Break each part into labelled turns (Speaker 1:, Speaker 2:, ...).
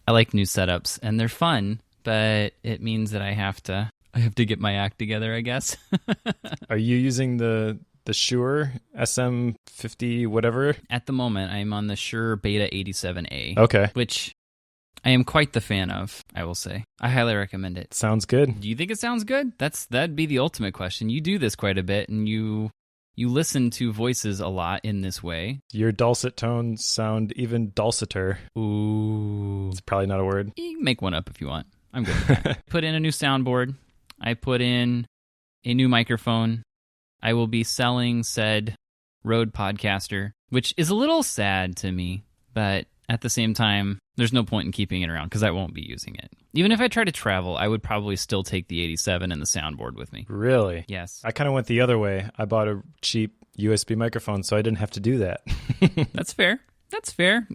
Speaker 1: I like new setups, and they're fun, but it means that I have to get my act together, I guess.
Speaker 2: Are you using the Shure SM50 whatever?
Speaker 1: At the moment, I'm on the Shure Beta 87A.
Speaker 2: Okay.
Speaker 1: Which I am quite the fan of, I will say. I highly recommend it.
Speaker 2: Sounds good.
Speaker 1: Do you think it sounds good? That'd be the ultimate question. You do this quite a bit, and you listen to voices a lot in this way.
Speaker 2: Your dulcet tones sound even dulceter.
Speaker 1: Ooh.
Speaker 2: It's probably not a word.
Speaker 1: You can make one up if you want. I'm good with that. Put in a new soundboard. I put in a new microphone. I will be selling said Rode Podcaster, which is a little sad to me, but at the same time, there's no point in keeping it around because I won't be using it. Even if I try to travel, I would probably still take the 87 and the soundboard with me.
Speaker 2: Really?
Speaker 1: Yes.
Speaker 2: I kind of went the other way. I bought a cheap USB microphone, so I didn't have to do that.
Speaker 1: That's fair. That's fair.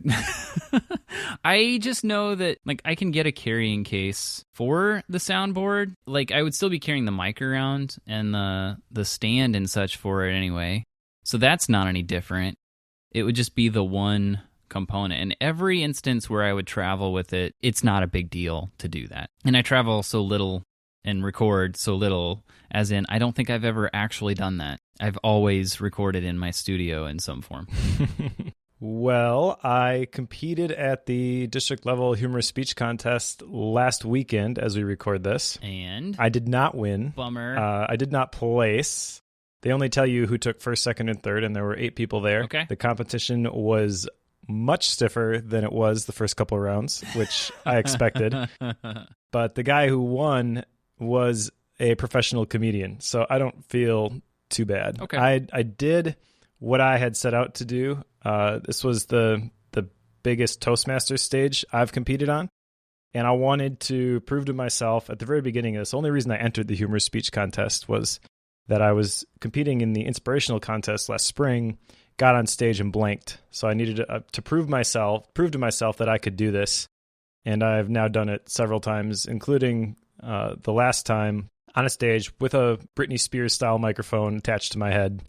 Speaker 1: I just know that I can get a carrying case for the soundboard. I would still be carrying the mic around and the stand and such for it anyway. So that's not any different. It would just be the one component. In every instance where I would travel with it, it's not a big deal to do that. And I travel so little and record so little, as in I don't think I've ever actually done that. I've always recorded in my studio in some form.
Speaker 2: Well, I competed at the district level humorous speech contest last weekend as we record this.
Speaker 1: And?
Speaker 2: I did not win.
Speaker 1: Bummer.
Speaker 2: I did not place. They only tell you who took first, second, and third, and there were 8 people there.
Speaker 1: Okay.
Speaker 2: The competition was much stiffer than it was the first couple of rounds, which I expected. But the guy who won was a professional comedian, so I don't feel too bad.
Speaker 1: Okay.
Speaker 2: I did what I had set out to do. This was the biggest Toastmasters stage I've competed on, and I wanted to prove to myself at the very beginning of this. The only reason I entered the humorous speech contest was that I was competing in the inspirational contest last spring, got on stage and blanked. So I needed to prove to myself that I could do this, and I've now done it several times, including the last time on a stage with a Britney Spears style microphone attached to my head.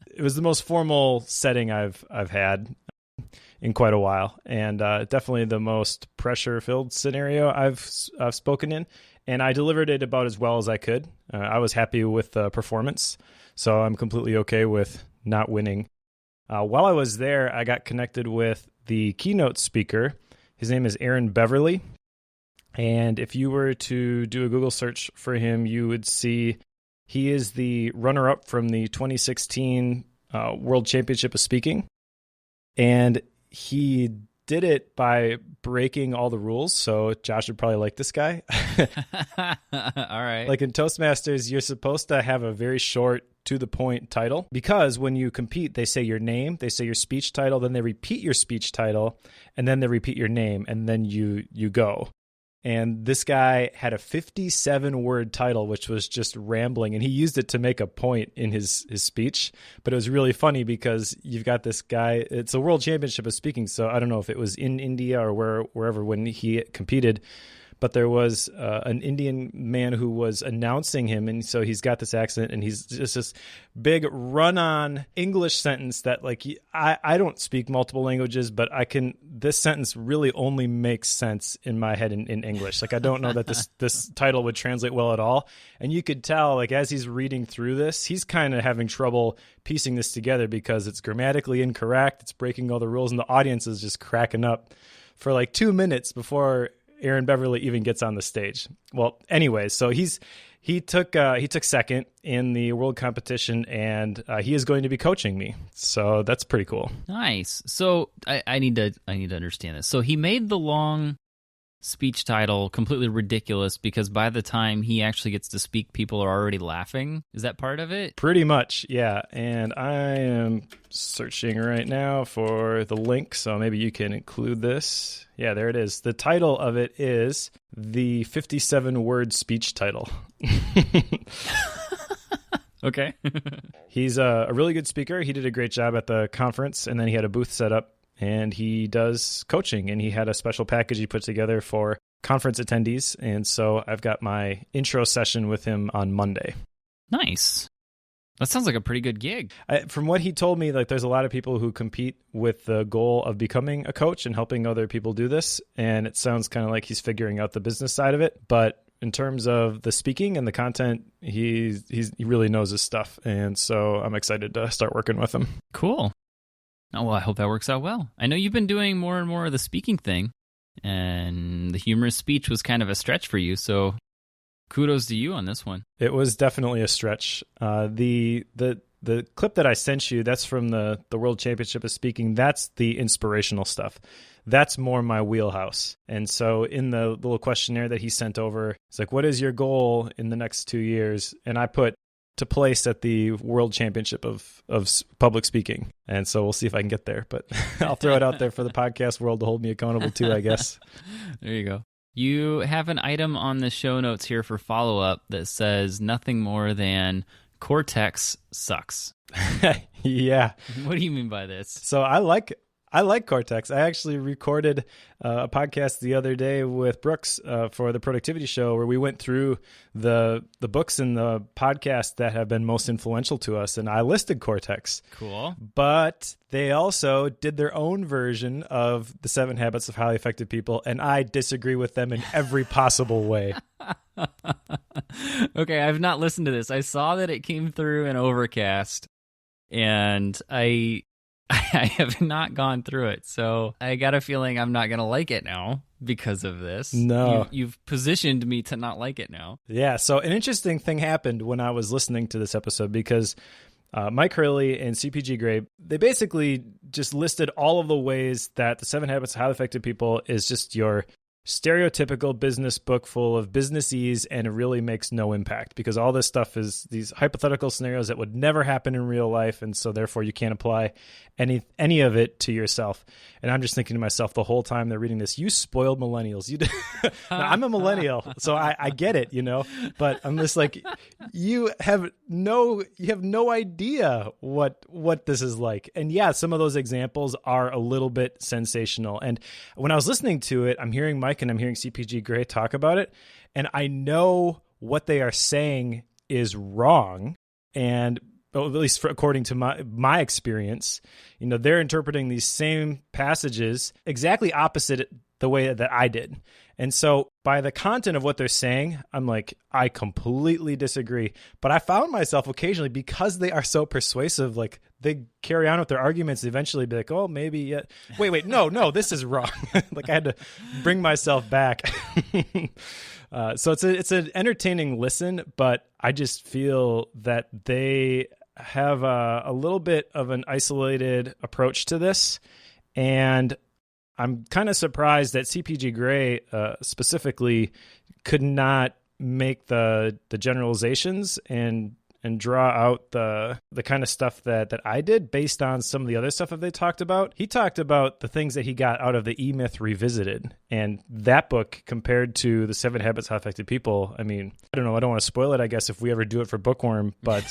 Speaker 2: It was the most formal setting I've had in quite a while, and definitely the most pressure-filled scenario I've spoken in, and I delivered it about as well as I could. I was happy with the performance, so I'm completely okay with not winning. While I was there, I got connected with the keynote speaker. His name is Aaron Beverly, and if you were to do a Google search for him, you would see he is the runner-up from the 2016 World Championship of Speaking, and he did it by breaking all the rules, so Josh would probably like this guy.
Speaker 1: All right.
Speaker 2: Like in Toastmasters, you're supposed to have a very short, to-the-point title, because when you compete, they say your name, they say your speech title, then they repeat your speech title, and then they repeat your name, and then you go. And this guy had a 57-word title, which was just rambling, and he used it to make a point in his speech. But it was really funny because you've got this guy. It's a world championship of speaking, so I don't know if it was in India or wherever when he competed. But there was an Indian man who was announcing him, and so he's got this accent, and he's just this big run-on English sentence that, I don't speak multiple languages, but this sentence really only makes sense in my head in English. I don't know that this title would translate well at all. And you could tell, as he's reading through this, he's kind of having trouble piecing this together because it's grammatically incorrect, it's breaking all the rules, and the audience is just cracking up for 2 minutes before Aaron Beverly even gets on the stage. Well, anyway, so he took second in the world competition, and he is going to be coaching me. So that's pretty cool.
Speaker 1: Nice. So I need to understand this. So he made the long speech title completely ridiculous because by the time he actually gets to speak, people are already laughing. Is that part of it?
Speaker 2: Pretty much, yeah. And I am searching right now for the link, so maybe you can include this. Yeah, there it is. The title of it is the 57-word speech title.
Speaker 1: Okay.
Speaker 2: He's a really good speaker. He did a great job at the conference, and then he had a booth set up, and he does coaching, and he had a special package he put together for conference attendees, and so I've got my intro session with him on Monday.
Speaker 1: Nice. That sounds like a pretty good gig.
Speaker 2: From what he told me, like there's a lot of people who compete with the goal of becoming a coach and helping other people do this. And it sounds kind of like he's figuring out the business side of it. But in terms of the speaking and the content, he really knows his stuff. And so I'm excited to start working with him.
Speaker 1: Cool. Oh, well, I hope that works out well. I know you've been doing more and more of the speaking thing, and the humorous speech was kind of a stretch for you. So kudos to you on this one.
Speaker 2: It was definitely a stretch. The clip that I sent you, that's from the World Championship of Speaking. That's the inspirational stuff. That's more my wheelhouse. And so in the little questionnaire that he sent over, it's like, what is your goal in the next 2 years? And I put to place at the World Championship of public speaking. And so we'll see if I can get there. But I'll throw it out there for the podcast world to hold me accountable too, I guess.
Speaker 1: There you go. You have an item on the show notes here for follow-up that says nothing more than Cortex sucks.
Speaker 2: Yeah.
Speaker 1: What do you mean by this?
Speaker 2: So I like Cortex. I actually recorded a podcast the other day with Brooks for the Productivity Show where we went through the books in the podcast that have been most influential to us, and I listed Cortex.
Speaker 1: Cool.
Speaker 2: But they also did their own version of the 7 Habits of Highly Effective People, and I disagree with them in every possible way.
Speaker 1: Okay, I've not listened to this. I saw that it came through in Overcast, and I have not gone through it, so I got a feeling I'm not going to like it now because of this.
Speaker 2: No.
Speaker 1: You've positioned me to not like it now.
Speaker 2: Yeah, so an interesting thing happened when I was listening to this episode because Mike Hurley and CPG Gray, they basically just listed all of the ways that the 7 Habits of Highly Effective People is just your stereotypical business book full of businessese, and it really makes no impact because all this stuff is these hypothetical scenarios that would never happen in real life, and so therefore you can't apply any of it to yourself. And I'm just thinking to myself the whole time they're reading this, you spoiled millennials. Now, I'm a millennial, so I get it, but I'm just like, you have no idea what this is like. And yeah, some of those examples are a little bit sensational. And when I was listening to it, I'm hearing Mike and I'm hearing CPG Gray talk about it, and I know what they are saying is wrong. And at least according to my experience, they're interpreting these same passages exactly opposite the way that I did. And so by the content of what they're saying, I'm like, I completely disagree. But I found myself occasionally, because they are so persuasive, like they carry on with their arguments, eventually be like, oh, maybe, yeah. Wait, no, this is wrong. Like I had to bring myself back. So it's an entertaining listen, but I just feel that they have a little bit of an isolated approach to this. And I'm kind of surprised that CPG Gray specifically could not make the generalizations and draw out the kind of stuff that I did based on some of the other stuff that they talked about. He talked about the things that he got out of the E-Myth Revisited, and that book compared to the 7 Habits of Highly Effective People. I mean, I don't know. I don't want to spoil it, I guess, if we ever do it for Bookworm, but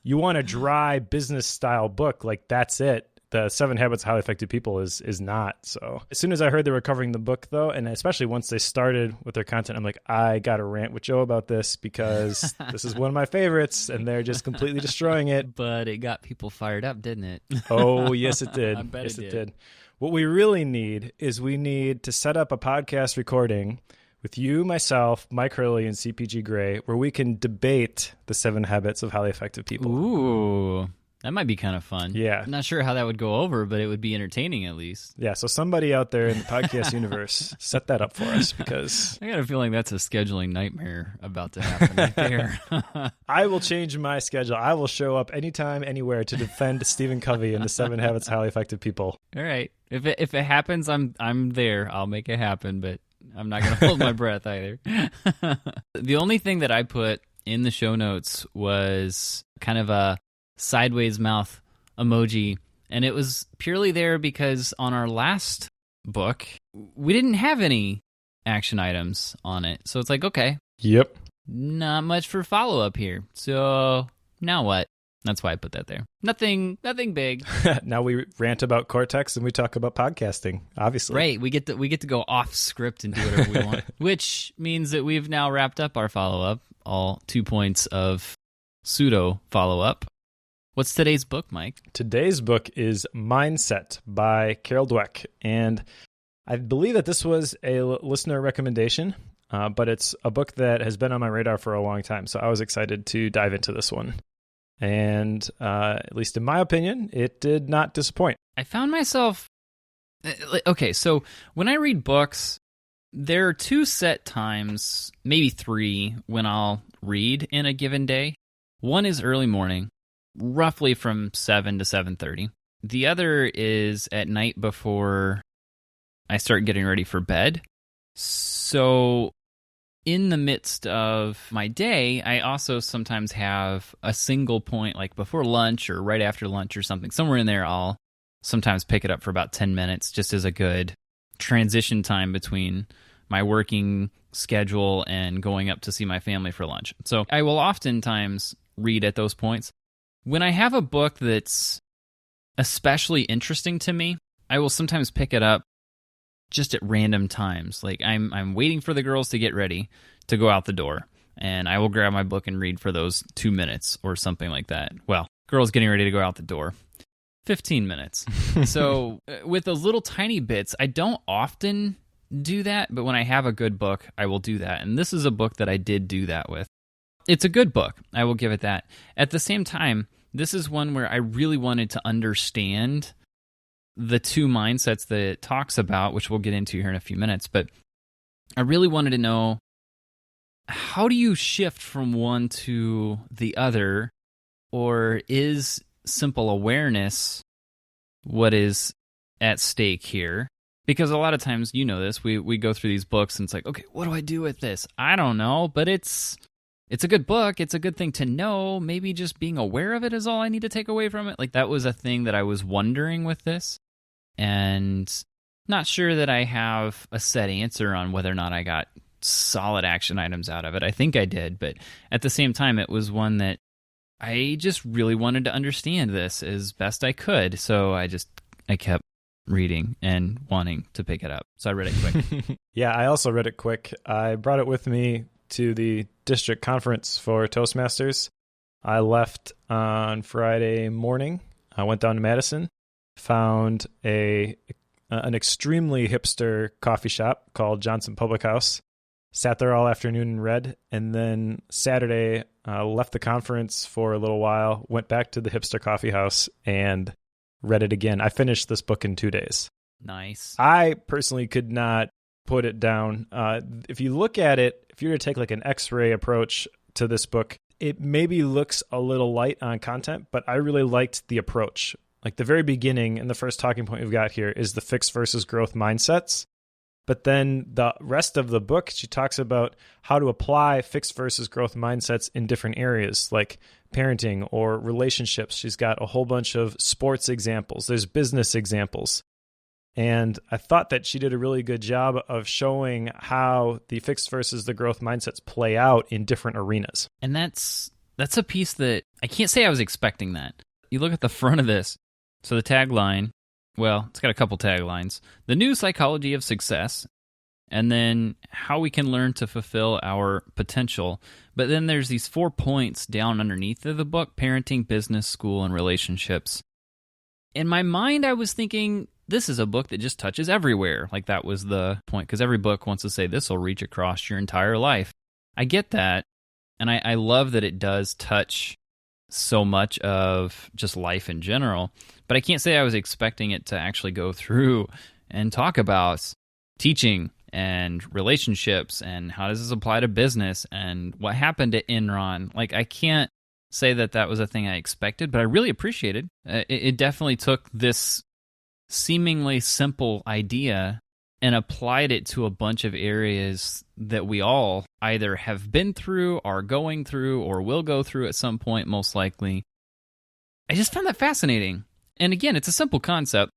Speaker 2: you want a dry business style book, like that's it. The 7 Habits of Highly Effective People is not. So as soon as I heard they were covering the book, though, and especially once they started with their content, I'm like, I got to rant with Joe about this because this is one of my favorites, and they're just completely destroying it.
Speaker 1: But it got people fired up, didn't it?
Speaker 2: Oh, yes, it did.
Speaker 1: I bet
Speaker 2: yes,
Speaker 1: it
Speaker 2: it
Speaker 1: did.
Speaker 2: did. What we really need is we need to set up a podcast recording with you, myself, Mike Hurley, and CPG Gray, where we can debate the 7 Habits of Highly Effective People.
Speaker 1: Ooh. That might be kind of fun.
Speaker 2: Yeah.
Speaker 1: I'm not sure how that would go over, but it would be entertaining at least.
Speaker 2: Yeah, so somebody out there in the podcast universe, set that up for us because
Speaker 1: I got a feeling that's a scheduling nightmare about to happen right there.
Speaker 2: I will change my schedule. I will show up anytime, anywhere to defend Stephen Covey and the 7 Habits of Highly Effective People.
Speaker 1: All right. If it happens, I'm there. I'll make it happen, but I'm not going to hold my breath either. The only thing that I put in the show notes was kind of a sideways mouth emoji, and it was purely there because on our last book we didn't have any action items on it, so it's like, okay,
Speaker 2: yep,
Speaker 1: not much for follow-up here, so now what? That's why I put that there. Nothing big.
Speaker 2: Now we rant about Cortex and we talk about podcasting, obviously.
Speaker 1: Right, we get to go off script and do whatever we want, which means that we've now wrapped up our follow-up, all 2 points of pseudo follow-up. What's today's book, Mike?
Speaker 2: Today's book is Mindset by Carol Dweck, and I believe that this was a listener recommendation, but it's a book that has been on my radar for a long time, so I was excited to dive into this one. And at least in my opinion, it did not disappoint.
Speaker 1: I found myself... Okay, so when I read books, there are 2 set times, maybe 3, when I'll read in a given day. One is early morning, roughly from 7 to 7:30. The other is at night before I start getting ready for bed. So in the midst of my day, I also sometimes have a single point, like before lunch or right after lunch or something. Somewhere in there, I'll sometimes pick it up for about 10 minutes, just as a good transition time between my working schedule and going up to see my family for lunch. So I will oftentimes read at those points. When I have a book that's especially interesting to me, I will sometimes pick it up just at random times. Like I'm waiting for the girls to get ready to go out the door, and I will grab my book and read for those 2 minutes or something like that. Well, girls getting ready to go out the door. 15 minutes. So with those little tiny bits, I don't often do that, but when I have a good book, I will do that. And this is a book that I did do that with. It's a good book. I will give it that. At the same time, this is one where I really wanted to understand the 2 mindsets that it talks about, which we'll get into here in a few minutes. But I really wanted to know, how do you shift from one to the other? Or is simple awareness what is at stake here? Because a lot of times, you know this, we go through these books and it's like, okay, what do I do with this? I don't know, but it's a good book. It's a good thing to know. Maybe just being aware of it is all I need to take away from it. Like, that was a thing that I was wondering with this, and not sure that I have a set answer on whether or not I got solid action items out of it. I think I did, but at the same time, it was one that I just really wanted to understand this as best I could. So I kept reading and wanting to pick it up. So I read it quick.
Speaker 2: Yeah, I also read it quick. I brought it with me to the district conference for Toastmasters. I left on Friday morning. I went down to Madison, found an extremely hipster coffee shop called Johnson Public House. Sat there all afternoon and read, and then Saturday left the conference for a little while, went back to the hipster coffee house, and read it again. I finished this book in 2 days.
Speaker 1: Nice.
Speaker 2: I personally could not put it down. If you look at it, if you were to take like an X-ray approach to this book, it maybe looks a little light on content, but I really liked the approach. Like the very beginning, and the first talking point we've got here is the fixed versus growth mindsets. But then the rest of the book, she talks about how to apply fixed versus growth mindsets in different areas, like parenting or relationships. She's got a whole bunch of sports examples. There's business examples. And I thought that she did a really good job of showing how the fixed versus the growth mindsets play out in different arenas.
Speaker 1: And that's a piece that I can't say I was expecting that. You look at the front of this. So the tagline, well, it's got a couple taglines. The new psychology of success, and then how we can learn to fulfill our potential. But then there's these 4 points down underneath of the book: parenting, business, school, and relationships. In my mind, I was thinking, this is a book that just touches everywhere. Like, that was the point, because every book wants to say this will reach across your entire life. I get that, and I love that it does touch so much of just life in general, but I can't say I was expecting it to actually go through and talk about teaching and relationships and how does this apply to business and what happened at Enron. Like, I can't say that was a thing I expected, but I really appreciated. It definitely took this seemingly simple idea and applied it to a bunch of areas that we all either have been through, are going through, or will go through at some point, most likely. I just found that fascinating. And again, it's a simple concept,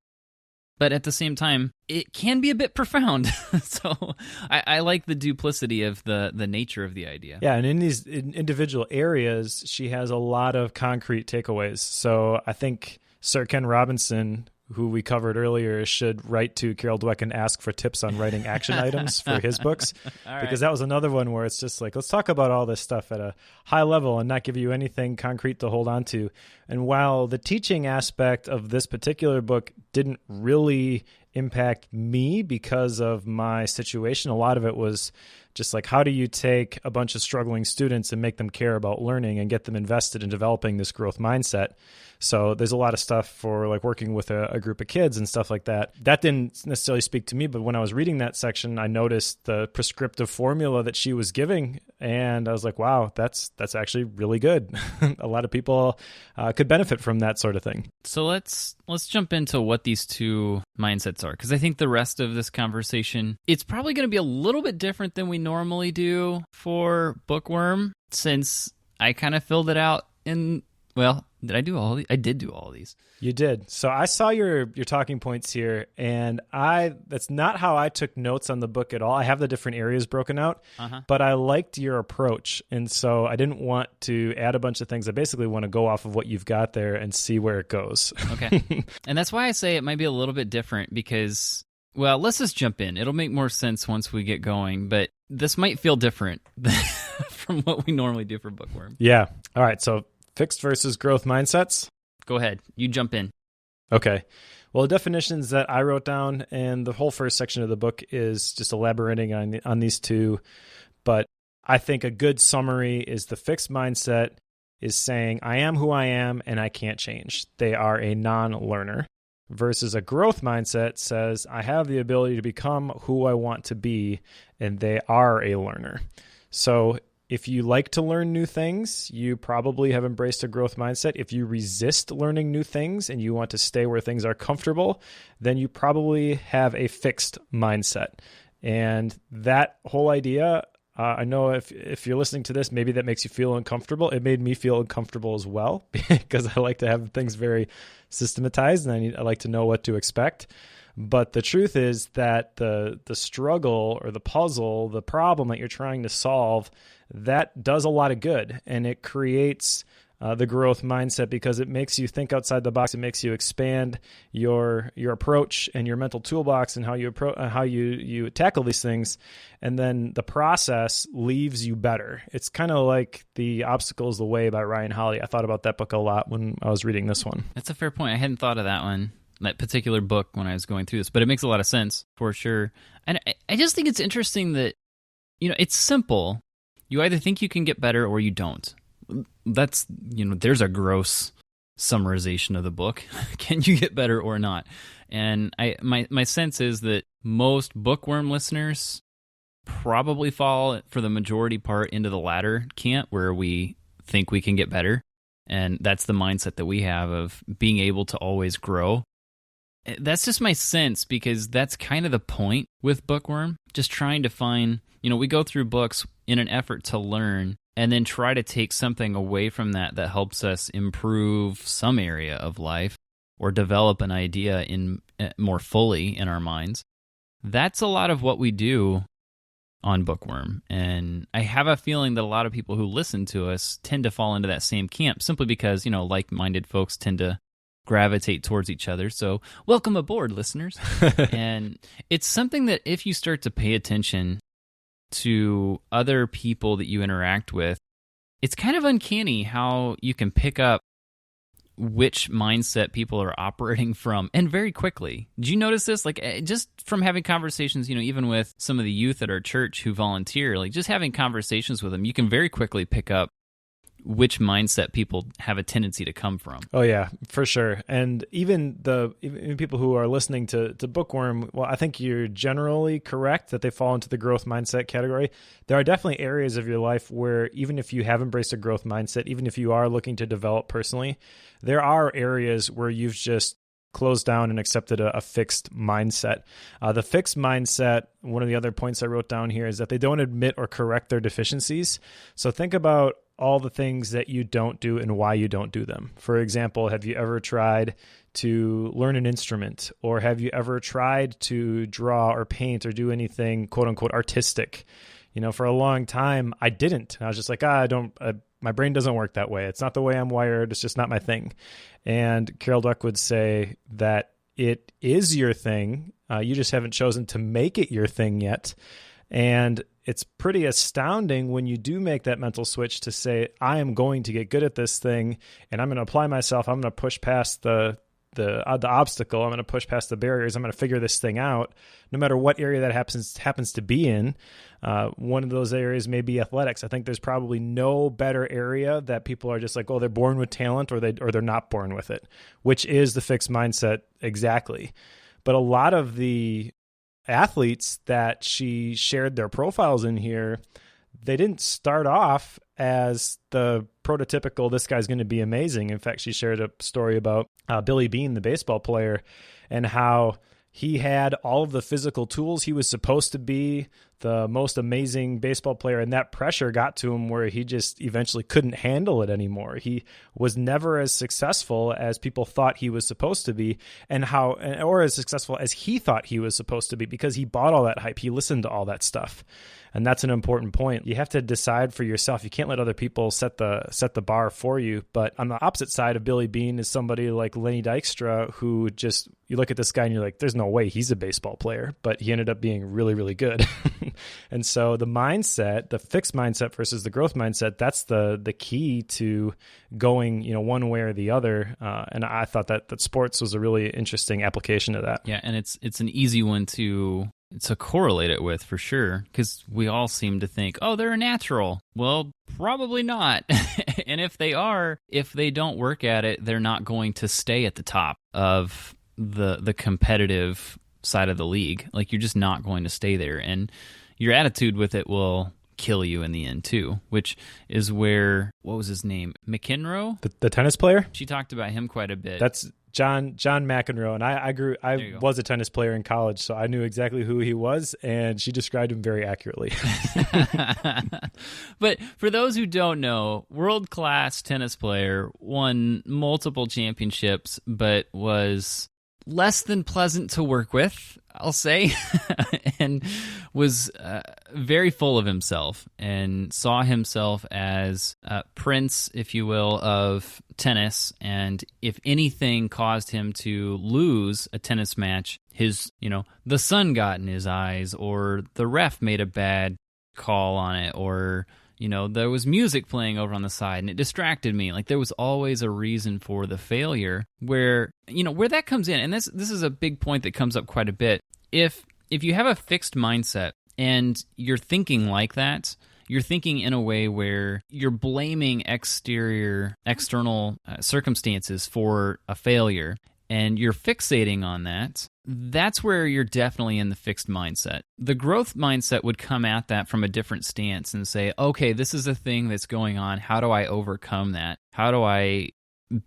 Speaker 1: but at the same time, it can be a bit profound. So I like the duplicity of the nature of the idea.
Speaker 2: Yeah, and in these individual areas, she has a lot of concrete takeaways. So I think Sir Ken Robinson, who we covered earlier, should write to Carol Dweck and ask for tips on writing action items for his books. Because that was another one where it's just like, let's talk about all this stuff at a high level and not give you anything concrete to hold on to. And while the teaching aspect of this particular book didn't really impact me because of my situation, a lot of it was just like, how do you take a bunch of struggling students and make them care about learning and get them invested in developing this growth mindset? So there's a lot of stuff for like working with a group of kids and stuff like that. That didn't necessarily speak to me, but when I was reading that section, I noticed the prescriptive formula that she was giving, and I was like, wow, that's actually really good. A lot of people could benefit from that sort of thing.
Speaker 1: So let's jump into what these two mindsets are, because I think the rest of this conversation, it's probably going to be a little bit different than we normally do for Bookworm, since I kind of filled it out in, well, did I do all of these? I did do all of these.
Speaker 2: You did. So I saw your talking points here, and that's not how I took notes on the book at all. I have the different areas broken out, but I liked your approach, and so I didn't want to add a bunch of things. I basically want to go off of what you've got there and see where it goes. Okay.
Speaker 1: And that's why I say it might be a little bit different because, well, let's just jump in. It'll make more sense once we get going, but this might feel different from what we normally do for Bookworm.
Speaker 2: Yeah. All right. So fixed versus growth mindsets.
Speaker 1: Go ahead. You jump in.
Speaker 2: Okay. Well, the definitions that I wrote down and the whole first section of the book is just elaborating on these two. But I think a good summary is the fixed mindset is saying, I am who I am and I can't change. They are a non-learner. Versus a growth mindset says, I have the ability to become who I want to be, and they are a learner. So if you like to learn new things, you probably have embraced a growth mindset. If you resist learning new things and you want to stay where things are comfortable, then you probably have a fixed mindset. And that whole idea, I know if you're listening to this, maybe that makes you feel uncomfortable. It made me feel uncomfortable as well because I like to have things very systematized and I like to know what to expect. But the truth is that the struggle or the puzzle, the problem that you're trying to solve, that does a lot of good, and it creates the growth mindset because it makes you think outside the box. It makes you expand your approach and your mental toolbox and how you tackle these things, and then the process leaves you better. It's kind of like The Obstacle is the Way by Ryan Holiday. I thought about that book a lot when I was reading this one.
Speaker 1: That's a fair point. I hadn't thought of that particular book when I was going through this, but it makes a lot of sense for sure. And I just think it's interesting that, it's simple. You either think you can get better or you don't. That's, there's a gross summarization of the book. Can you get better or not? And my sense is that most Bookworm listeners probably fall, for the majority part, into the latter camp where we think we can get better. And that's the mindset that we have of being able to always grow. That's just my sense, because that's kind of the point with Bookworm. Just trying to find, we go through books in an effort to learn and then try to take something away from that helps us improve some area of life or develop an idea in more fully in our minds. That's a lot of what we do on Bookworm. And I have a feeling that a lot of people who listen to us tend to fall into that same camp simply because, like-minded folks tend to gravitate towards each other. So welcome aboard, listeners. And it's something that if you start to pay attention to other people that you interact with, it's kind of uncanny how you can pick up which mindset people are operating from, and very quickly. Did you notice this? Like, just from having conversations, even with some of the youth at our church who volunteer, like just having conversations with them, you can very quickly pick up which mindset people have a tendency to come from.
Speaker 2: Oh yeah, for sure. And even people who are listening to Bookworm, well, I think you're generally correct that they fall into the growth mindset category. There are definitely areas of your life where even if you have embraced a growth mindset, even if you are looking to develop personally, there are areas where you've just closed down and accepted a fixed mindset. The fixed mindset, one of the other points I wrote down here, is that they don't admit or correct their deficiencies. So think about all the things that you don't do and why you don't do them. For example, have you ever tried to learn an instrument, or have you ever tried to draw or paint or do anything quote unquote artistic? For a long time, I didn't. I was just like, my brain doesn't work that way. It's not the way I'm wired. It's just not my thing. And Carol Dweck would say that it is your thing. You just haven't chosen to make it your thing yet. And it's pretty astounding when you do make that mental switch to say, I am going to get good at this thing, and I'm going to apply myself. I'm going to push past the obstacle. I'm going to push past the barriers. I'm going to figure this thing out, no matter what area that happens to be in. One of those areas may be athletics. I think there's probably no better area that people are just like, oh, they're born with talent, or they're not born with it, which is the fixed mindset exactly. But a lot of the athletes that she shared their profiles in here, they didn't start off as the prototypical, this guy's going to be amazing. In fact, she shared a story about Billy Beane, the baseball player, and how he had all of the physical tools. He was supposed to be the most amazing baseball player, and that pressure got to him where he just eventually couldn't handle it anymore. He was never as successful as people thought he was supposed to be, or as successful as he thought he was supposed to be, because he bought all that hype. He listened to all that stuff. And that's an important point. You have to decide for yourself. You can't let other people set the bar for you. But on the opposite side of Billy Beane is somebody like Lenny Dykstra, who just, you look at this guy and you're like, there's no way he's a baseball player, but he ended up being really, really good. And so the mindset, the fixed mindset versus the growth mindset, that's the key to going, one way or the other. And I thought that sports was a really interesting application of that.
Speaker 1: Yeah, and it's an easy one to correlate it with, for sure, because we all seem to think, oh, they're a natural. Well, probably not. And if they don't work at it, they're not going to stay at the top of the competitive side of the league. Like, you're just not going to stay there. And your attitude with it will kill you in the end too, which is where, what was his name? McEnroe?
Speaker 2: The tennis player?
Speaker 1: She talked about him quite a bit.
Speaker 2: That's John McEnroe, and I was a tennis player in college, so I knew exactly who he was, and she described him very accurately.
Speaker 1: But for those who don't know, world-class tennis player, won multiple championships, but was less than pleasant to work with, I'll say, and was very full of himself and saw himself as prince, if you will, of tennis. And if anything caused him to lose a tennis match, the sun got in his eyes, or the ref made a bad call on it, or there was music playing over on the side and it distracted me. Like, there was always a reason for the failure where that comes in. And this is a big point that comes up quite a bit. If you have a fixed mindset and you're thinking like that, you're thinking in a way where you're blaming external circumstances for a failure, and you're fixating on that, that's where you're definitely in the fixed mindset. The growth mindset would come at that from a different stance and say, okay, this is a thing that's going on. How do I overcome that? How do I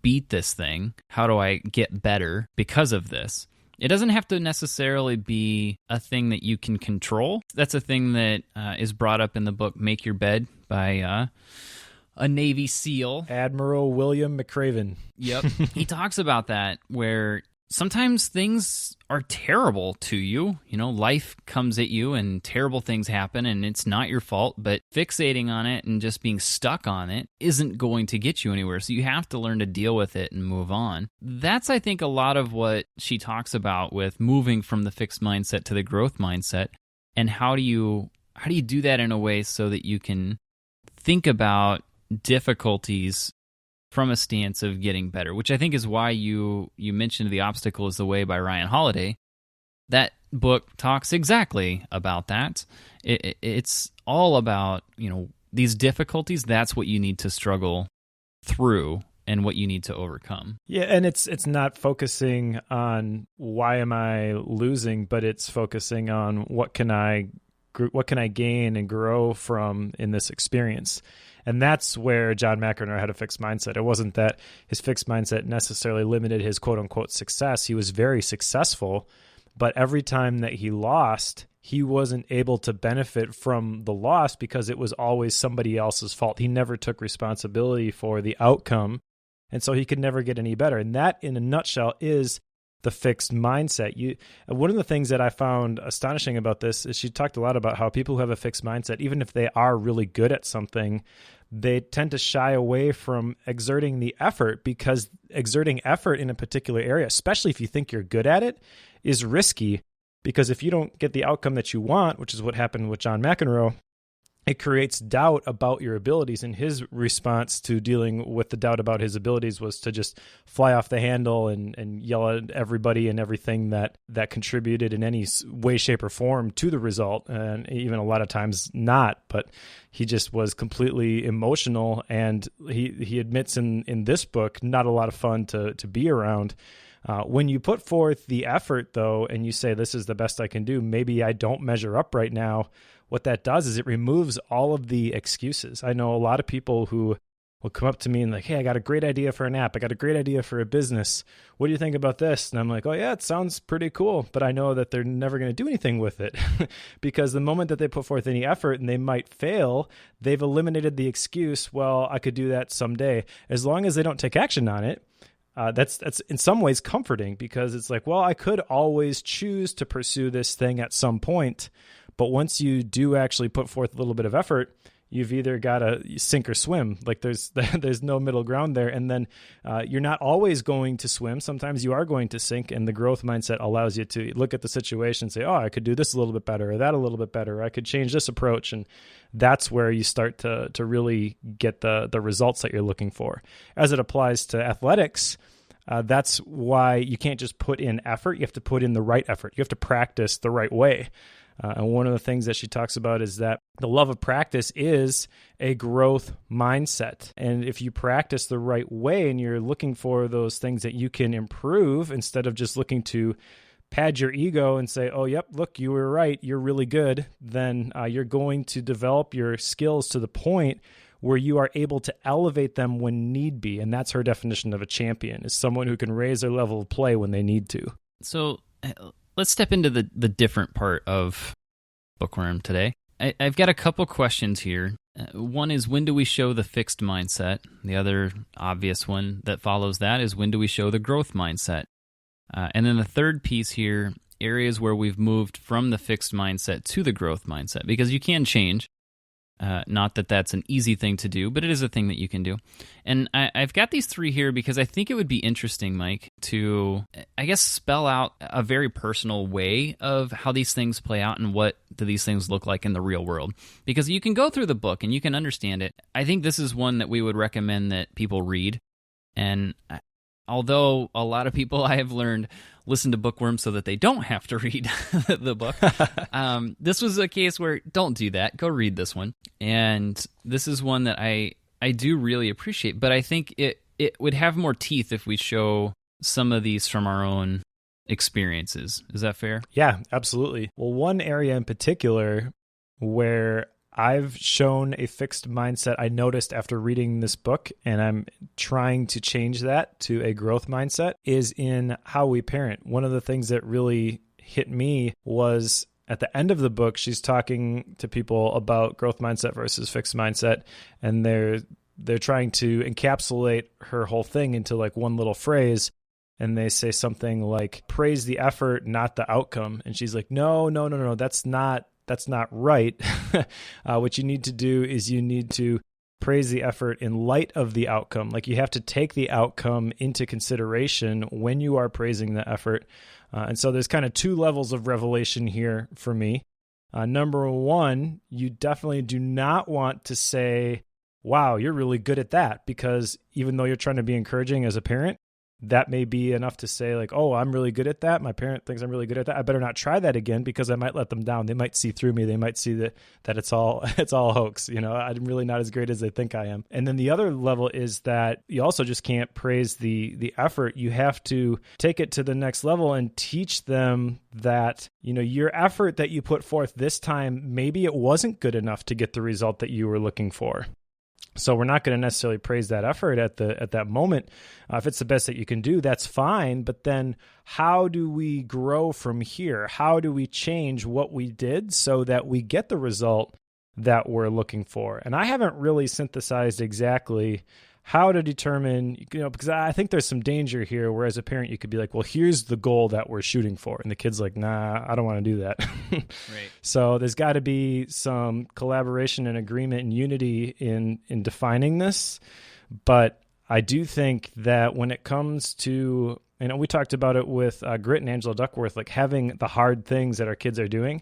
Speaker 1: beat this thing? How do I get better because of this? It doesn't have to necessarily be a thing that you can control. That's a thing that is brought up in the book Make Your Bed by a Navy SEAL.
Speaker 2: Admiral William McRaven.
Speaker 1: Yep. He talks about that, where sometimes things are terrible to you. Life comes at you and terrible things happen, and it's not your fault, but fixating on it and just being stuck on it isn't going to get you anywhere. So you have to learn to deal with it and move on. That's, I think, a lot of what she talks about with moving from the fixed mindset to the growth mindset. And how do you do that in a way so that you can think about difficulties from a stance of getting better, which I think is why you mentioned The Obstacle is the Way by Ryan Holiday. That book talks exactly about that. It's all about, these difficulties. That's what you need to struggle through and what you need to overcome.
Speaker 2: Yeah, and it's not focusing on why am I losing, but it's focusing on what can I gain and grow from in this experience. And that's where John McEnroe had a fixed mindset. It wasn't that his fixed mindset necessarily limited his quote-unquote success. He was very successful, but every time that he lost, he wasn't able to benefit from the loss because it was always somebody else's fault. He never took responsibility for the outcome, and so he could never get any better. And that, in a nutshell, is the fixed mindset. One of the things that I found astonishing about this is she talked a lot about how people who have a fixed mindset, even if they are really good at something, they tend to shy away from exerting the effort, because exerting effort in a particular area, especially if you think you're good at it, is risky. Because if you don't get the outcome that you want, which is what happened with John McEnroe, it creates doubt about your abilities. And his response to dealing with the doubt about his abilities was to just fly off the handle and yell at everybody and everything that contributed in any way, shape, or form to the result. And even a lot of times not, but he just was completely emotional. And he admits in this book, not a lot of fun to be around. When you put forth the effort, though, and you say, this is the best I can do, maybe I don't measure up right now, what that does is it removes all of the excuses. I know a lot of people who will come up to me and like, hey, I got a great idea for an app. I got a great idea for a business. What do you think about this? And I'm like, oh yeah, it sounds pretty cool. But I know that they're never going to do anything with it because the moment that they put forth any effort and they might fail, they've eliminated the excuse, well, I could do that someday. As long as they don't take action on it, that's in some ways comforting, because it's like, well, I could always choose to pursue this thing at some point. But once you do actually put forth a little bit of effort, you've either got to sink or swim. Like there's no middle ground there. And then you're not always going to swim. Sometimes you are going to sink, and the growth mindset allows you to look at the situation and say, oh, I could do this a little bit better, or that a little bit better, or I could change this approach. And that's where you start to really get the results that you're looking for. As it applies to athletics, that's why you can't just put in effort. You have to put in the right effort. You have to practice the right way. And one of the things that she talks about is that the love of practice is a growth mindset. And if you practice the right way and you're looking for those things that you can improve, instead of just looking to pad your ego and say, oh, yep, look, you were right, you're really good, then you're going to develop your skills to the point where you are able to elevate them when need be. And that's her definition of a champion, is someone who can raise their level of play when they need to.
Speaker 1: So let's step into the different part of Bookworm today. I've got a couple questions here. One is, when do we show the fixed mindset? The other obvious one that follows that is, when do we show the growth mindset? And then the third piece here, areas where we've moved from the fixed mindset to the growth mindset, because you can change. Not that that's an easy thing to do, but it is a thing that you can do. And I've got these three here because I think it would be interesting, Mike, to, I guess, spell out a very personal way of how these things play out and what do these things look like in the real world. Because you can go through the book and you can understand it. I think this is one that we would recommend that people read. And although a lot of people, I have learned, listen to Bookworm so that they don't have to read the book, this was a case where don't do that. Go read this one. And this is one that I do really appreciate, but I think it would have more teeth if we show some of these from our own experiences. Is that fair?
Speaker 2: Yeah, absolutely. Well, one area in particular where I've shown a fixed mindset I noticed after reading this book, and I'm trying to change that to a growth mindset, is in how we parent. One of the things that really hit me was at the end of the book, she's talking to people about growth mindset versus fixed mindset, and they're trying to encapsulate her whole thing into like one little phrase. And they say something like, praise the effort, not the outcome. And she's like, no, that's not right. What you need to do is you need to praise the effort in light of the outcome. Like, you have to take the outcome into consideration when you are praising the effort. And so there's kind of two levels of revelation here for me. Number one, you definitely do not want to say, wow, you're really good at that, because even though you're trying to be encouraging as a parent, that may be enough to say like, oh, I'm really good at that. My parent thinks I'm really good at that. I better not try that again, because I might let them down. They might see through me. They might see that it's all a hoax. You know, I'm really not as great as they think I am. And then the other level is that you also just can't praise the effort. You have to take it to the next level and teach them that, you know, your effort that you put forth this time, maybe it wasn't good enough to get the result that you were looking for. So we're not going to necessarily praise that effort at that moment. If it's the best that you can do, that's fine. But then how do we grow from here? How do we change what we did so that we get the result that we're looking for? And I haven't really synthesized exactly how to determine, because I think there's some danger here where as a parent you could be like, well, here's the goal that we're shooting for. And the kid's like, nah, I don't want to do that.
Speaker 1: Right.
Speaker 2: So there's got to be some collaboration and agreement and unity in defining this. But I do think that when it comes to, we talked about it with Grit and Angela Duckworth, like having the hard things that our kids are doing,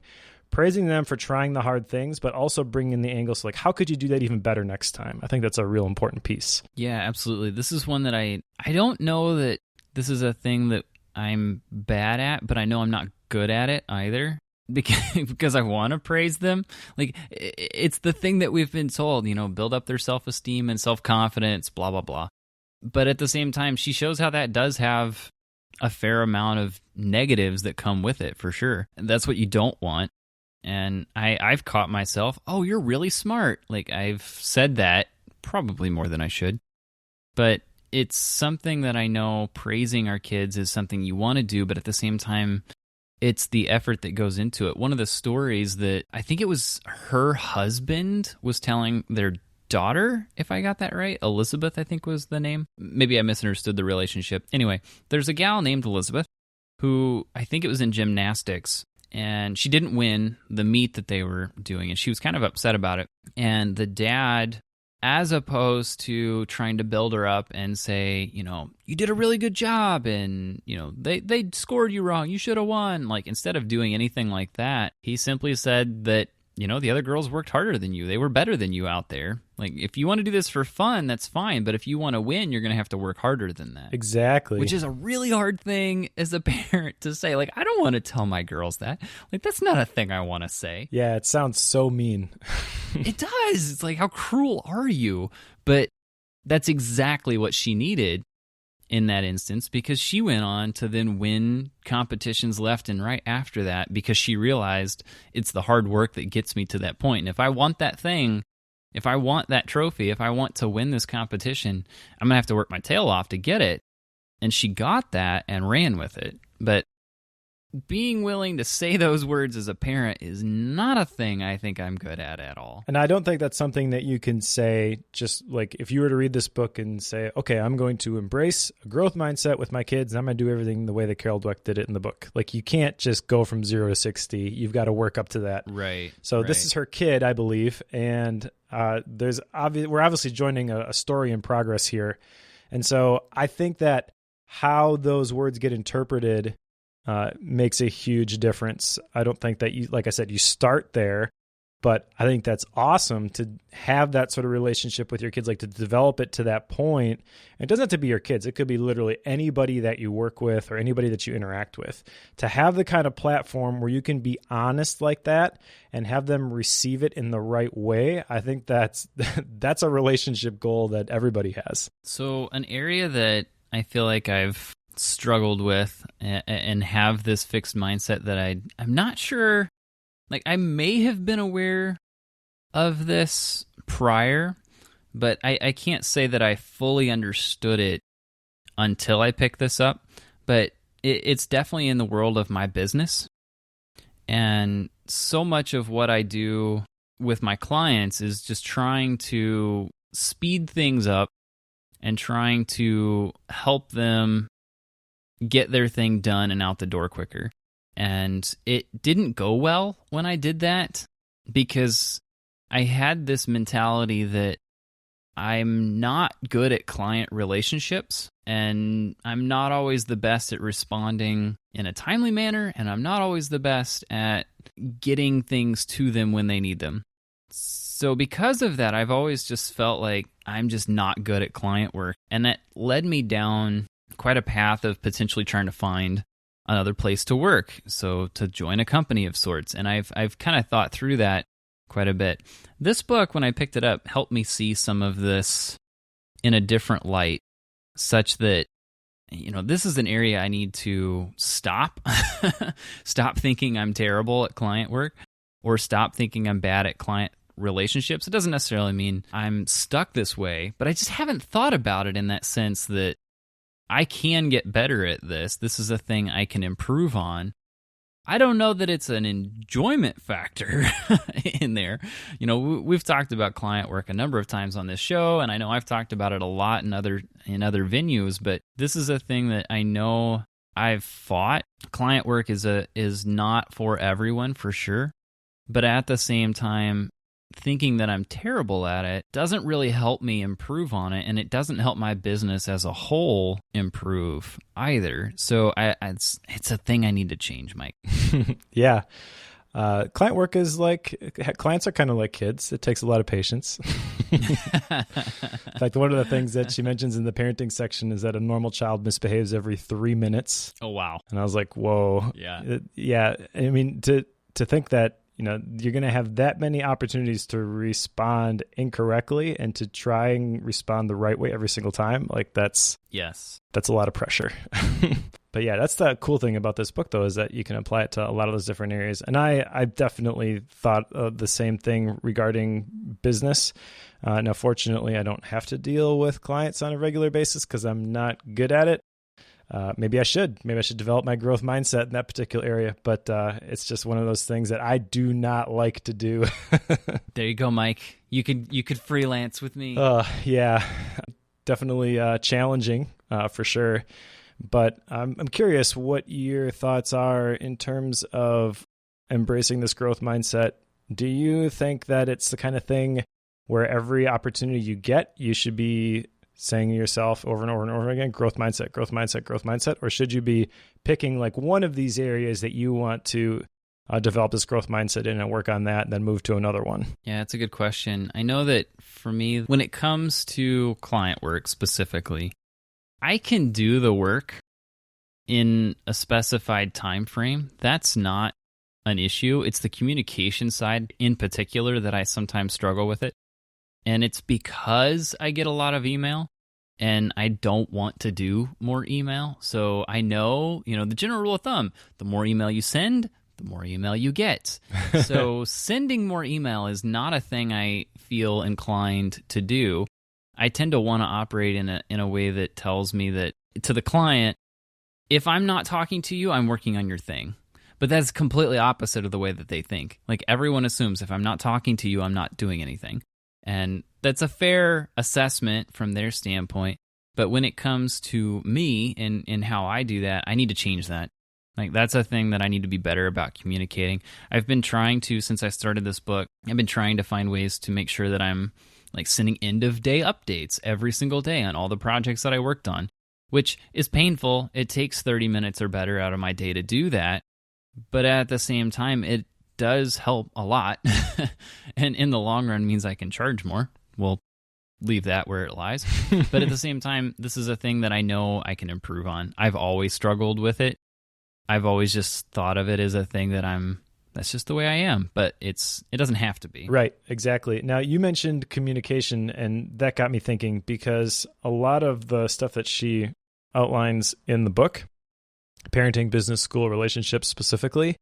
Speaker 2: praising them for trying the hard things, but also bringing the angles like, how could you do that even better next time? I think that's a real important piece.
Speaker 1: Yeah, absolutely. This is one that I don't know that this is a thing that I'm bad at, but I know I'm not good at it either because I want to praise them. Like, it's the thing that we've been told, build up their self-esteem and self-confidence, blah, blah, blah. But at the same time, she shows how that does have a fair amount of negatives that come with it, for sure. And that's what you don't want. And I've caught myself, oh, you're really smart. Like, I've said that probably more than I should. But it's something that I know praising our kids is something you want to do, but at the same time, it's the effort that goes into it. One of the stories that I think it was her husband was telling their daughter, if I got that right, Elizabeth, I think was the name. Maybe I misunderstood the relationship. Anyway, there's a gal named Elizabeth who I think it was in gymnastics. And she didn't win the meet that they were doing, and she was kind of upset about it. And the dad, as opposed to trying to build her up and say, you did a really good job, and, they scored you wrong, you should have won. Like, instead of doing anything like that, he simply said that, the other girls worked harder than you. They were better than you out there. Like, if you want to do this for fun, that's fine. But if you want to win, you're going to have to work harder than that.
Speaker 2: Exactly.
Speaker 1: Which is a really hard thing as a parent to say. Like, I don't want to tell my girls that. Like, that's not a thing I want to say.
Speaker 2: Yeah, it sounds so mean.
Speaker 1: It does. It's like, how cruel are you? But that's exactly what she needed in that instance, because she went on to then win competitions left and right after that, because she realized it's the hard work that gets me to that point. And if I want that thing, if I want that trophy, if I want to win this competition, I'm going to have to work my tail off to get it. And she got that and ran with it. But being willing to say those words as a parent is not a thing I think I'm good at all.
Speaker 2: And I don't think that's something that you can say just like if you were to read this book and say, okay, I'm going to embrace a growth mindset with my kids and I'm going to do everything the way that Carol Dweck did it in the book. Like, you can't just go from 0 to 60. You've got to work up to that.
Speaker 1: Right.
Speaker 2: So This is her kid, I believe. And we're obviously joining a story in progress here. And so I think that how those words get interpreted makes a huge difference. I don't think that like I said, you start there, but I think that's awesome to have that sort of relationship with your kids, like to develop it to that point. And it doesn't have to be your kids. It could be literally anybody that you work with or anybody that you interact with. To have the kind of platform where you can be honest like that and have them receive it in the right way, I think that's a relationship goal that everybody has.
Speaker 1: So an area that I feel like I've struggled with and have this fixed mindset that I'm not sure, like, I may have been aware of this prior, but I can't say that I fully understood it until I picked this up. But it's definitely in the world of my business. And so much of what I do with my clients is just trying to speed things up and trying to help them get their thing done and out the door quicker. And it didn't go well when I did that, because I had this mentality that I'm not good at client relationships, and I'm not always the best at responding in a timely manner, and I'm not always the best at getting things to them when they need them. So because of that, I've always just felt like I'm just not good at client work, and that led me down quite a path of potentially trying to find another place to work, so to join a company of sorts. And I've kind of thought through that quite a bit. This book, when I picked it up, helped me see some of this in a different light, such that, this is an area I need to stop thinking I'm terrible at client work, or stop thinking I'm bad at client relationships. It doesn't necessarily mean I'm stuck this way, but I just haven't thought about it in that sense that I can get better at this. This is a thing I can improve on. I don't know that it's an enjoyment factor in there. We've talked about client work a number of times on this show, and I know I've talked about it a lot in other venues, but this is a thing that I know I've fought. Client work is not for everyone, for sure. But at the same time, thinking that I'm terrible at it doesn't really help me improve on it, and it doesn't help my business as a whole improve either. So it's a thing I need to change, Mike.
Speaker 2: Yeah. Client work is clients are kind of like kids. It takes a lot of patience. In fact, one of the things that she mentions in the parenting section is that a normal child misbehaves every 3 minutes.
Speaker 1: Oh, wow.
Speaker 2: And I was like, whoa.
Speaker 1: Yeah.
Speaker 2: Yeah. I mean, to think that, you're going to have that many opportunities to respond incorrectly and to try and respond the right way every single time. Like that's a lot of pressure. But yeah, that's the cool thing about this book, though, is that you can apply it to a lot of those different areas. And I definitely thought of the same thing regarding business. Now, fortunately, I don't have to deal with clients on a regular basis because I'm not good at it. Maybe I should develop my growth mindset in that particular area, but it's just one of those things that I do not like to do.
Speaker 1: There you go, Mike. You could freelance with me.
Speaker 2: Yeah, definitely challenging for sure. But I'm curious what your thoughts are in terms of embracing this growth mindset. Do you think that it's the kind of thing where every opportunity you get, you should be saying to yourself over and over and over again, growth mindset, growth mindset, growth mindset? Or should you be picking like one of these areas that you want to develop this growth mindset in and work on that and then move to another one?
Speaker 1: Yeah, that's a good question. I know that for me, when it comes to client work specifically, I can do the work in a specified time frame. That's not an issue. It's the communication side in particular that I sometimes struggle with it. And it's because I get a lot of email and I don't want to do more email. So I know, the general rule of thumb, the more email you send, the more email you get. So sending more email is not a thing I feel inclined to do. I tend to want to operate in a way that tells me that to the client, if I'm not talking to you, I'm working on your thing. But that's completely opposite of the way that they think. Like everyone assumes if I'm not talking to you, I'm not doing anything. And that's a fair assessment from their standpoint. But when it comes to me and how I do that, I need to change that. Like that's a thing that I need to be better about communicating. I've been trying to, since I started this book, I've been trying to find ways to make sure that I'm like sending end of day updates every single day on all the projects that I worked on, which is painful. It takes 30 minutes or better out of my day to do that. But at the same time, it does help a lot. And in the long run means I can charge more. We'll leave that where it lies. But at the same time, this is a thing that I know I can improve on. I've always struggled with it. I've always just thought of it as a thing that that's just the way I am, but it doesn't have to be.
Speaker 2: Right, exactly. Now, you mentioned communication, and that got me thinking because a lot of the stuff that she outlines in the book, parenting, business, school, relationships specifically,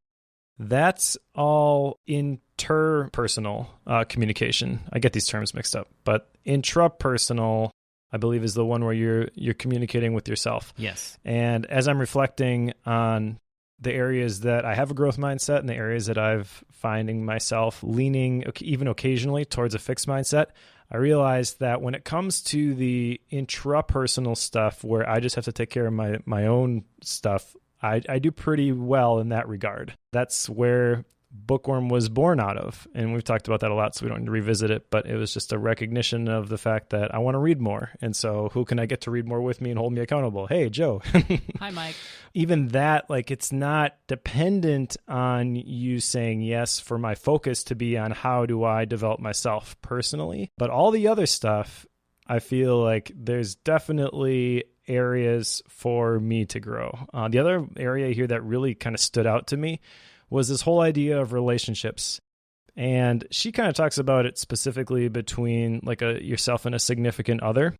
Speaker 2: that's all interpersonal communication. I get these terms mixed up, but intrapersonal, I believe, is the one where you're communicating with yourself.
Speaker 1: Yes.
Speaker 2: And as I'm reflecting on the areas that I have a growth mindset and the areas that I've finding myself leaning even occasionally towards a fixed mindset, I realized that when it comes to the intrapersonal stuff where I just have to take care of my own stuff, I do pretty well in that regard. That's where Bookworm was born out of. And we've talked about that a lot, so we don't need to revisit it, but it was just a recognition of the fact that I want to read more. And so who can I get to read more with me and hold me accountable? Hey, Joe.
Speaker 1: Hi, Mike.
Speaker 2: Even that, like, it's not dependent on you saying yes for my focus to be on how do I develop myself personally. But all the other stuff, I feel like there's definitely areas for me to grow. The other area here that really kind of stood out to me was this whole idea of relationships. And she kind of talks about it specifically between like yourself and a significant other.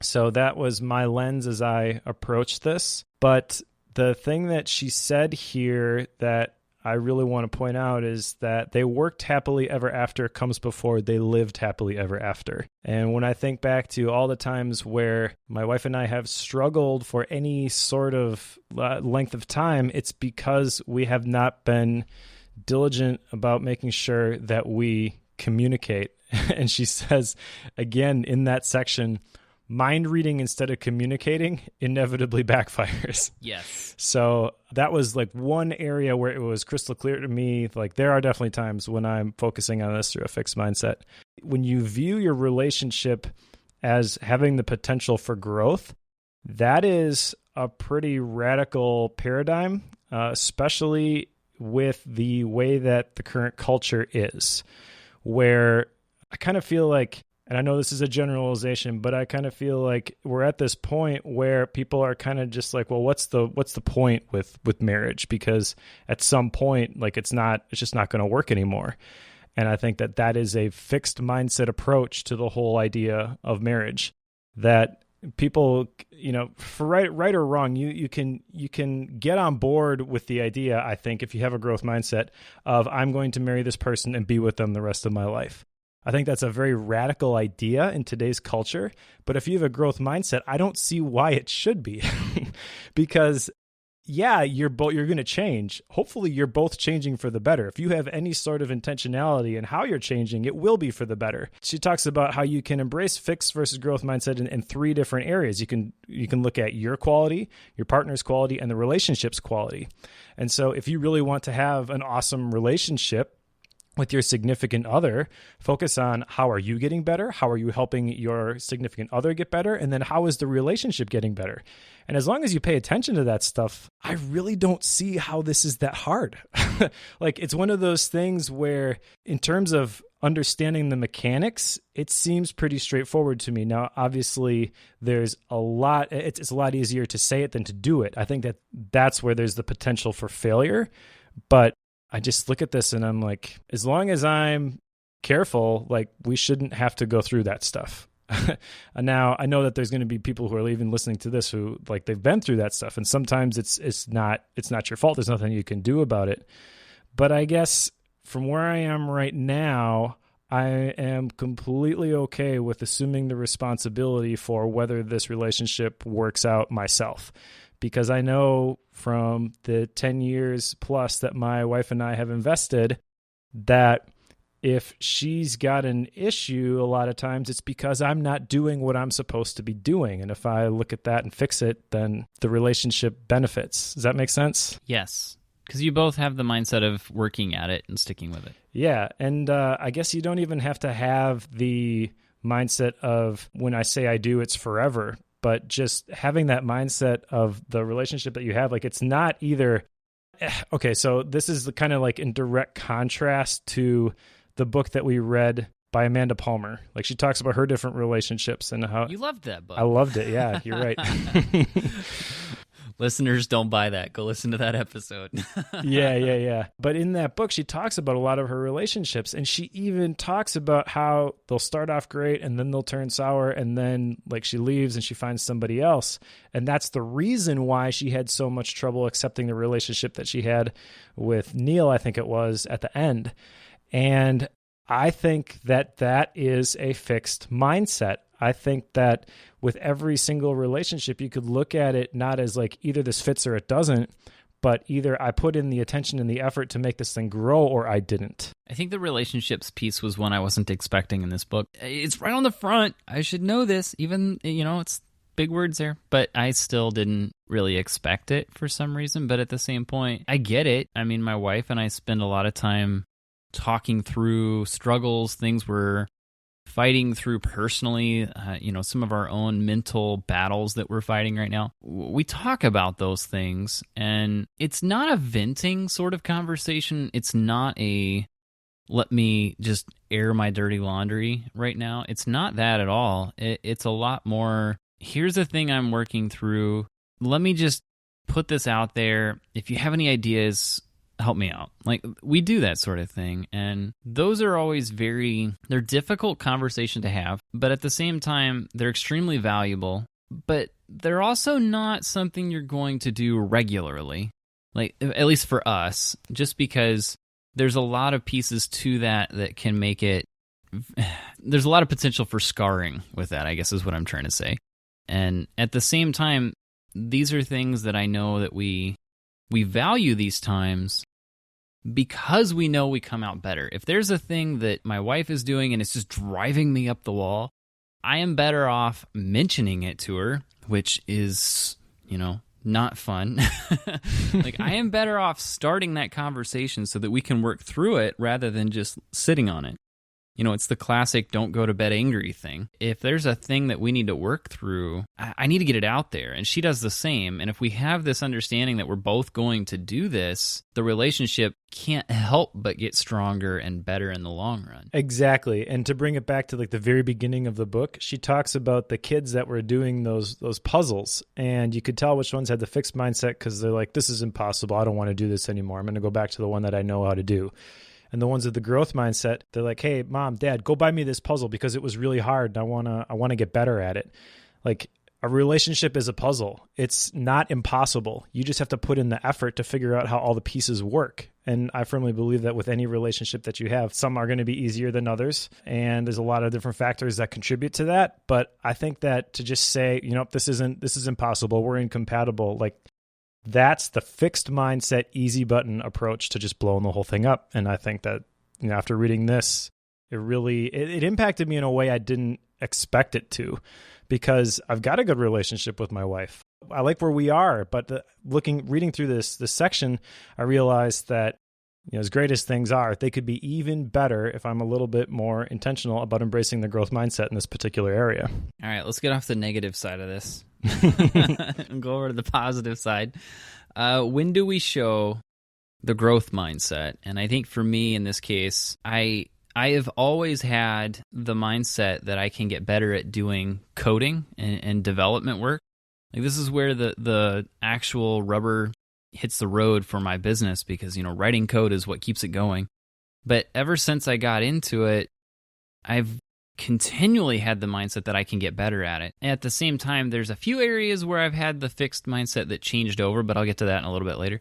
Speaker 2: So that was my lens as I approached this. But the thing that she said here that I really want to point out is that they worked happily ever after comes before they lived happily ever after. And when I think back to all the times where my wife and I have struggled for any sort of length of time, it's because we have not been diligent about making sure that we communicate. And she says, again, in that section, mind reading instead of communicating inevitably backfires.
Speaker 1: Yes.
Speaker 2: So that was like one area where it was crystal clear to me. Like there are definitely times when I'm focusing on this through a fixed mindset. When you view your relationship as having the potential for growth, that is a pretty radical paradigm, especially with the way that the current culture is, where I kind of feel like, and I know this is a generalization, but I kind of feel like we're at this point where people are kind of just like, well, what's the point with marriage? Because at some point, like it's just not going to work anymore. And I think that is a fixed mindset approach to the whole idea of marriage, that people, for right or wrong, you can get on board with the idea, I think, if you have a growth mindset of I'm going to marry this person and be with them the rest of my life. I think that's a very radical idea in today's culture. But if you have a growth mindset, I don't see why it should be. Because yeah, you're going to change. Hopefully you're both changing for the better. If you have any sort of intentionality in how you're changing, it will be for the better. She talks about how you can embrace fixed versus growth mindset in three different areas. You can look at your quality, your partner's quality, and the relationship's quality. And so if you really want to have an awesome relationship with your significant other, focus on how are you getting better? How are you helping your significant other get better? And then how is the relationship getting better? And as long as you pay attention to that stuff, I really don't see how this is that hard. Like it's one of those things where in terms of understanding the mechanics, it seems pretty straightforward to me. Now, obviously, there's a lot, it's a lot easier to say it than to do it. I think that's where there's the potential for failure. But I just look at this and I'm like, as long as I'm careful, like we shouldn't have to go through that stuff. Now, I know that there's going to be people who are even listening to this who like they've been through that stuff. And sometimes it's not your fault. There's nothing you can do about it. But I guess from where I am right now, I am completely okay with assuming the responsibility for whether this relationship works out myself. Because I know from the 10 years plus that my wife and I have invested that if she's got an issue, a lot of times it's because I'm not doing what I'm supposed to be doing. And if I look at that and fix it, then the relationship benefits. Does that make sense?
Speaker 1: Yes, because you both have the mindset of working at it and sticking with it.
Speaker 2: Yeah, and I guess you don't even have to have the mindset of when I say I do, it's forever. But just having that mindset of the relationship that you have, like it's not either, okay, so this is kind of like in direct contrast to the book that we read by Amanda Palmer. Like she talks about her different relationships and how...
Speaker 1: You loved that book.
Speaker 2: I loved it, yeah, you're right.
Speaker 1: Listeners, don't buy that. Go listen to that episode.
Speaker 2: Yeah. But in that book, she talks about a lot of her relationships, and she even talks about how they'll start off great and then they'll turn sour, and then like she leaves and she finds somebody else. And that's the reason why she had so much trouble accepting the relationship that she had with Neil, I think it was, at the end. And I think that is a fixed mindset. I think that with every single relationship, you could look at it not as like either this fits or it doesn't, but either I put in the attention and the effort to make this thing grow or I didn't.
Speaker 1: I think the relationships piece was one I wasn't expecting in this book. It's right on the front. I should know this, even, it's big words there, but I still didn't really expect it for some reason. But at the same point, I get it. I mean, my wife and I spend a lot of time talking through struggles, things we're fighting through personally, some of our own mental battles that we're fighting right now. We talk about those things, and it's not a venting sort of conversation. It's not a let me just air my dirty laundry right now. It's not that at all. It's a lot more, here's the thing I'm working through. Let me just put this out there. If you have any ideas, help me out. Like, we do that sort of thing. And those are always they're difficult conversation to have, but at the same time, they're extremely valuable, but they're also not something you're going to do regularly. Like, at least for us, just because there's a lot of pieces to that can make it, there's a lot of potential for scarring with that, I guess is what I'm trying to say. And at the same time, these are things that I know that we value these times because we know we come out better. If there's a thing that my wife is doing and it's just driving me up the wall, I am better off mentioning it to her, which is, not fun. Like, I am better off starting that conversation so that we can work through it rather than just sitting on it. It's the classic don't go to bed angry thing. If there's a thing that we need to work through, I need to get it out there. And she does the same. And if we have this understanding that we're both going to do this, the relationship can't help but get stronger and better in the long run.
Speaker 2: Exactly. And to bring it back to like the very beginning of the book, she talks about the kids that were doing those puzzles. And you could tell which ones had the fixed mindset because they're like, this is impossible. I don't want to do this anymore. I'm going to go back to the one that I know how to do. And the ones with the growth mindset, they're like, hey, mom, dad, go buy me this puzzle because it was really hard. And I want to get better at it. Like, a relationship is a puzzle. It's not impossible. You just have to put in the effort to figure out how all the pieces work. And I firmly believe that with any relationship that you have, some are going to be easier than others. And there's a lot of different factors that contribute to that. But I think that to just say, this is impossible, we're incompatible, like, that's the fixed mindset, easy button approach to just blowing the whole thing up. And I think that, after reading this, it impacted me in a way I didn't expect it to, because I've got a good relationship with my wife. I like where we are, but reading through this section, I realized that, as great as things are, they could be even better if I'm a little bit more intentional about embracing the growth mindset in this particular area.
Speaker 1: All right, let's get off the negative side of this and go over to the positive side. When do we show the growth mindset? And I think for me in this case, I have always had the mindset that I can get better at doing coding and development work. Like, this is where the actual rubber hits the road for my business, because, writing code is what keeps it going. But ever since I got into it, I've continually had the mindset that I can get better at it. And at the same time, there's a few areas where I've had the fixed mindset that changed over, but I'll get to that in a little bit later.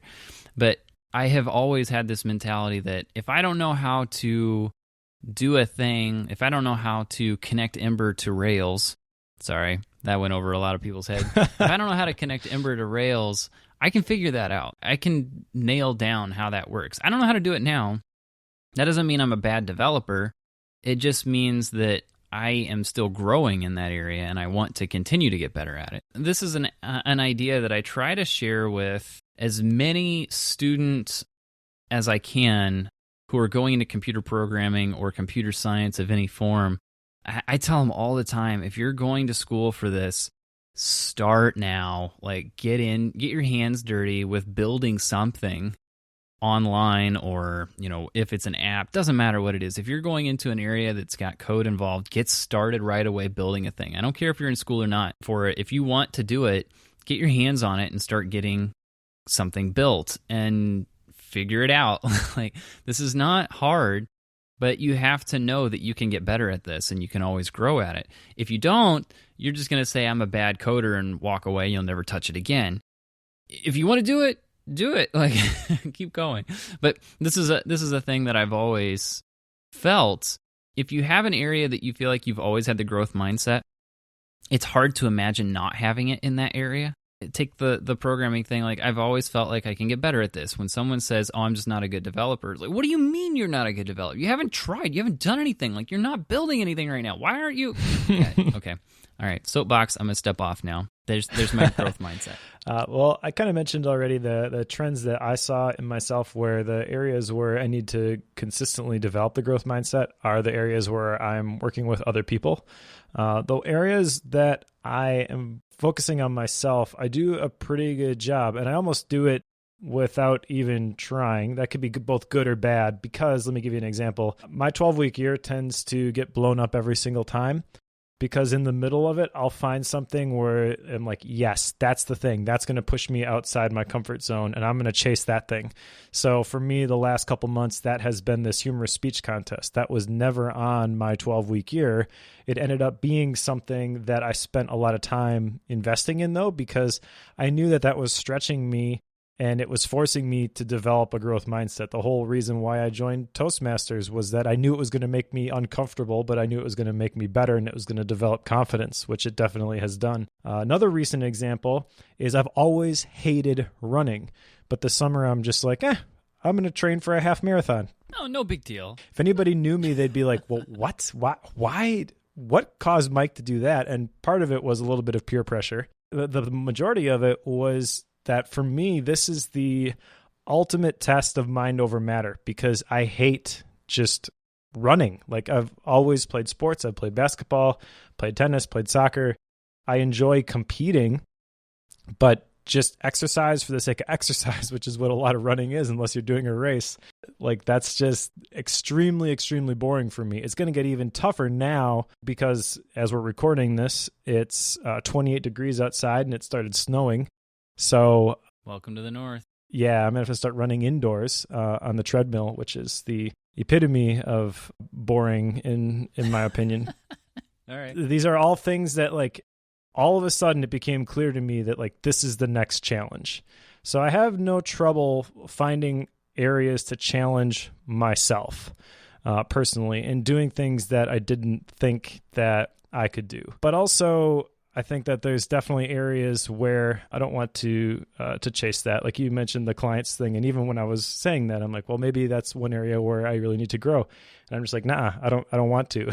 Speaker 1: But I have always had this mentality that if I don't know how to do a thing, if I don't know how to connect Ember to Rails, sorry, that went over a lot of people's head. If I don't know how to connect Ember to Rails, I can figure that out. I can nail down how that works. I don't know how to do it now. That doesn't mean I'm a bad developer. It just means that I am still growing in that area, and I want to continue to get better at it. This is an idea that I try to share with as many students as I can who are going into computer programming or computer science of any form. I tell them all the time, if you're going to school for this, start now. Like, get your hands dirty with building something online, or, if it's an app, doesn't matter what it is. If you're going into an area that's got code involved, get started right away building a thing. I don't care if you're in school or not for it. If you want to do it, get your hands on it and start getting something built and figure it out. Like, this is not hard, but you have to know that you can get better at this and you can always grow at it. If you don't, you're just going to say, I'm a bad coder, and walk away. You'll never touch it again. If you want to do it, do it. Like, keep going. But this is a thing that I've always felt. If you have an area that you feel like you've always had the growth mindset, it's hard to imagine not having it in that area. Take the programming thing. Like, I've always felt like I can get better at this. When someone says, oh, I'm just not a good developer, it's like, what do you mean you're not a good developer? You haven't tried. You haven't done anything. Like, you're not building anything right now. Why aren't you? Yeah, okay. All right. Soapbox, I'm going to step off now. There's my growth mindset.
Speaker 2: Well, I kind of mentioned already the trends that I saw in myself, where the areas where I need to consistently develop the growth mindset are the areas where I'm working with other people. The areas that I am focusing on myself, I do a pretty good job, and I almost do it without even trying. That could be both good or bad, because let me give you an example. My 12-week year tends to get blown up every single time, because in the middle of it, I'll find something where I'm like, yes, that's the thing. That's going to push me outside my comfort zone, and I'm going to chase that thing. So for me, the last couple months, that has been this humorous speech contest. That was never on my 12-week year. It ended up being something that I spent a lot of time investing in, though, because I knew that was stretching me, And it was forcing me to develop a growth mindset. The whole reason why I joined Toastmasters was that I knew it was going to make me uncomfortable, but I knew it was going to make me better, and it was going to develop confidence, which it definitely has done. Another recent example is I've always hated running, but this summer I'm just like, I'm going to train for a half marathon.
Speaker 1: Oh, no big deal.
Speaker 2: If anybody knew me, they'd be like, well, what? Why? What caused Mike to do that? And part of it was a little bit of peer pressure. The majority of it was that for me, this is the ultimate test of mind over matter, because I hate just running. Like, I've always played sports. I've played basketball, played tennis, played soccer. I enjoy competing, but just exercise for the sake of exercise, which is what a lot of running is, unless you're doing a race. Like, that's just extremely, extremely boring for me. It's going to get even tougher now because as we're recording this, it's 28 degrees outside and it started snowing. So
Speaker 1: welcome to the north.
Speaker 2: Yeah, I'm going to have to start running indoors on the treadmill, which is the epitome of boring in my opinion.
Speaker 1: All right.
Speaker 2: These are all things that, like, all of a sudden it became clear to me that, like, this is the next challenge. So I have no trouble finding areas to challenge myself personally and doing things that I didn't think that I could do. But also, I think that there's definitely areas where I don't want to chase that. Like you mentioned the clients thing. And even when I was saying that, I'm like, well, maybe that's one area where I really need to grow. And I'm just like, nah, I don't want to.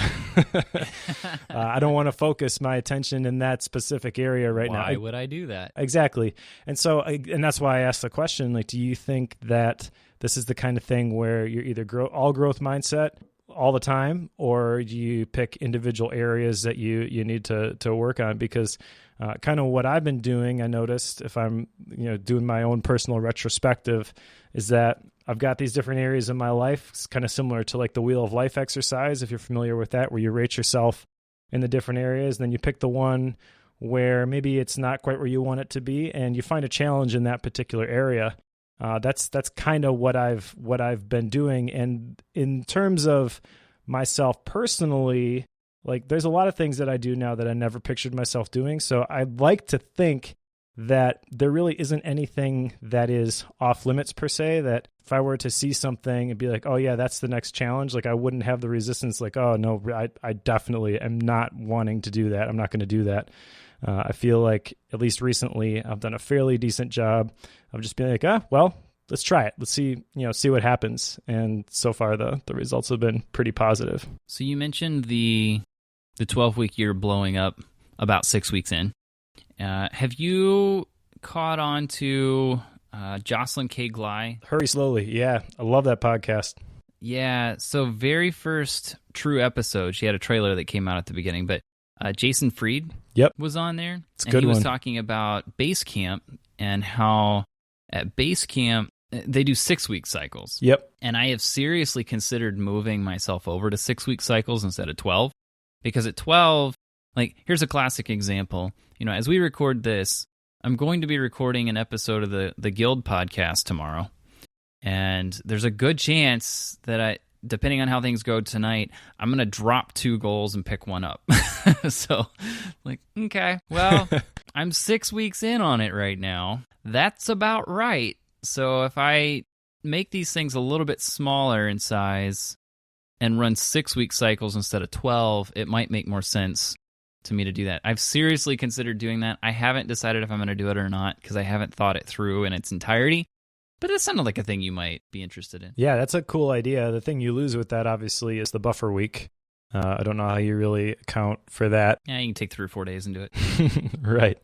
Speaker 2: I don't want to focus my attention in that specific area right now.
Speaker 1: Why would I do that?
Speaker 2: Exactly. And so, and that's why I asked the question, like, do you think that this is the kind of thing where you're either all growth mindset all the time, or do you pick individual areas that you need to work on? Because kind of what I've been doing, I noticed, if I'm doing my own personal retrospective, is that I've got these different areas in my life. It's kind of similar to like the Wheel of Life exercise, if you're familiar with that, where you rate yourself in the different areas, and then you pick the one where maybe it's not quite where you want it to be, and you find a challenge in that particular area. That's kind of what I've been doing. And in terms of myself personally, like, there's a lot of things that I do now that I never pictured myself doing. So I'd like to think that there really isn't anything that is off limits per se, that if I were to see something and be like, oh yeah, that's the next challenge, like I wouldn't have the resistance like, oh no, I definitely am not wanting to do that. I'm not going to do that. I feel like, at least recently, I've done a fairly decent job of just being like, well, let's try it. Let's see what happens. And so far, the results have been pretty positive.
Speaker 1: So you mentioned the 12-week year blowing up about 6 weeks in. Have you caught on to Jocelyn K. Glei?
Speaker 2: Hurry Slowly. Yeah, I love that podcast.
Speaker 1: Yeah, so very first true episode, she had a trailer that came out at the beginning, but Jason Fried was on there.
Speaker 2: It's a good one.
Speaker 1: He was talking about base camp and how at base camp, they do 6-week cycles.
Speaker 2: Yep.
Speaker 1: And I have seriously considered moving myself over to 6-week cycles instead of 12. Because at 12, like, here's a classic example. As we record this, I'm going to be recording an episode of the Guild podcast tomorrow. And there's a good chance that depending on how things go tonight, I'm going to drop 2 goals and pick one up. So, like, okay, well, I'm 6 weeks in on it right now. That's about right. So if I make these things a little bit smaller in size and run 6-week cycles instead of 12, it might make more sense to me to do that. I've seriously considered doing that. I haven't decided if I'm going to do it or not because I haven't thought it through in its entirety. But it sounded like a thing you might be interested in.
Speaker 2: Yeah, that's a cool idea. The thing you lose with that, obviously, is the buffer week. I don't know how you really account for that.
Speaker 1: Yeah, you can take 3 or 4 days and do it.
Speaker 2: Right.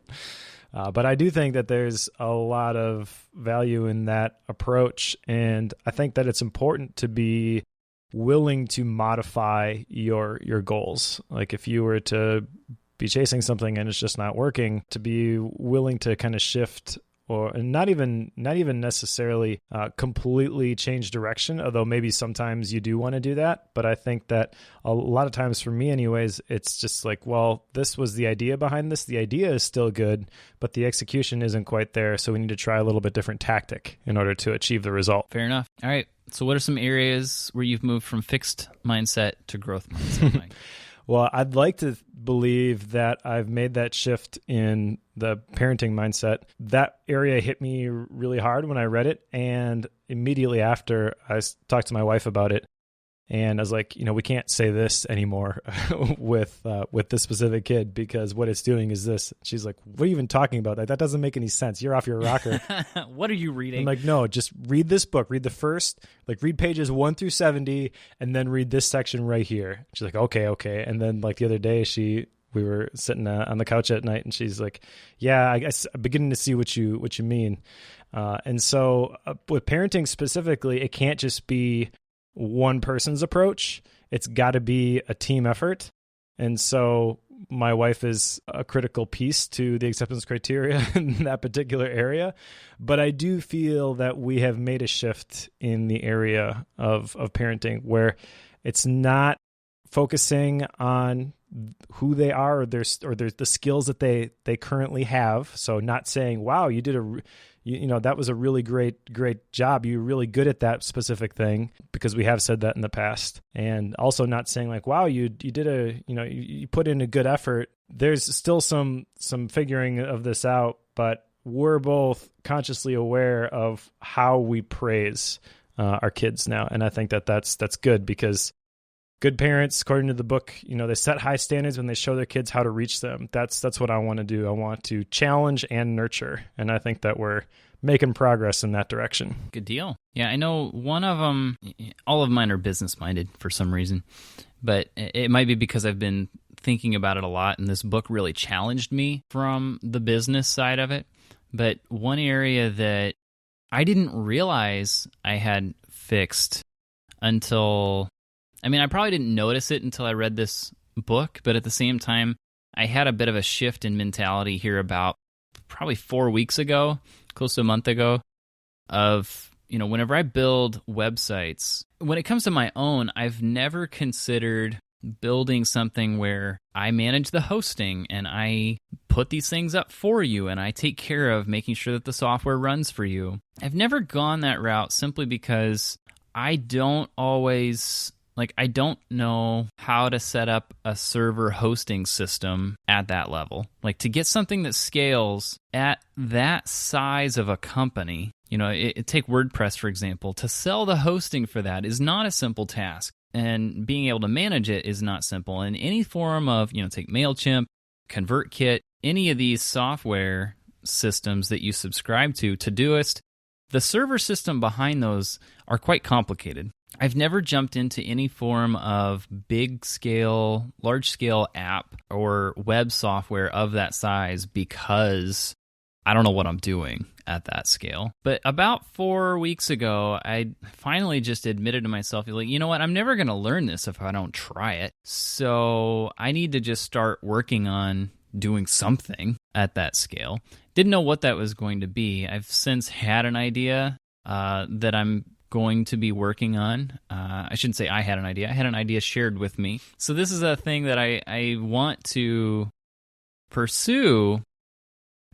Speaker 2: But I do think that there's a lot of value in that approach. And I think that it's important to be willing to modify your goals. Like, if you were to be chasing something and it's just not working, to be willing to kind of shift, or not even necessarily completely change direction, although maybe sometimes you do want to do that. But I think that a lot of times, for me anyways, it's just like, well, this was the idea behind this. The idea is still good, but the execution isn't quite there. So we need to try a little bit different tactic in order to achieve the result.
Speaker 1: Fair enough. All right. So what are some areas where you've moved from fixed mindset to growth mindset, Mike?
Speaker 2: Well, I'd like to believe that I've made that shift in the parenting mindset. That area hit me really hard when I read it. And immediately after, I talked to my wife about it. And I was like, we can't say this anymore with this specific kid, because what it's doing is this. She's like, what are you even talking about? That doesn't make any sense. You're off your rocker.
Speaker 1: What are you reading?
Speaker 2: I'm like, no, just read this book. Read the first, read pages 1 through 70, and then read this section right here. She's like, okay. And then the other day, we were sitting on the couch at night, and she's like, yeah, I'm beginning to see what you mean. And so with parenting specifically, it can't just be one person's approach. It's got to be a team effort. And so my wife is a critical piece to the acceptance criteria in that particular area. But I do feel that we have made a shift in the area of parenting, where it's not focusing on who they are or the skills that they currently have. So not saying, wow, you did that was a really great job. You're really good at that specific thing, because we have said that in the past. And also not saying wow, you did you put in a good effort. There's still some figuring of this out, but we're both consciously aware of how we praise our kids now. And I think that's good, because good parents, according to the book, they set high standards when they show their kids how to reach them. That's what I want to do. I want to challenge and nurture. And I think that we're making progress in that direction.
Speaker 1: Good deal. Yeah, I know one of them, all of mine are business-minded for some reason, but it might be because I've been thinking about it a lot, and this book really challenged me from the business side of it. But one area that I didn't realize I had fixed until... I probably didn't notice it until I read this book, but at the same time, I had a bit of a shift in mentality here about probably 4 weeks ago, close to a month ago, of, whenever I build websites, when it comes to my own, I've never considered building something where I manage the hosting and I put these things up for you and I take care of making sure that the software runs for you. I've never gone that route simply because I don't always... I don't know how to set up a server hosting system at that level. To get something that scales at that size of a company, take WordPress, for example. To sell the hosting for that is not a simple task. And being able to manage it is not simple. And any form of, take MailChimp, ConvertKit, any of these software systems that you subscribe to, Todoist, the server system behind those are quite complicated. I've never jumped into any form of big-scale, large-scale app or web software of that size because I don't know what I'm doing at that scale. But about 4 weeks ago, I finally just admitted to myself, you know what, I'm never going to learn this if I don't try it. So I need to just start working on doing something at that scale. Didn't know what that was going to be. I've since had an idea that I'm going to be working on. I shouldn't say I had an idea. I had an idea shared with me. So this is a thing that I want to pursue,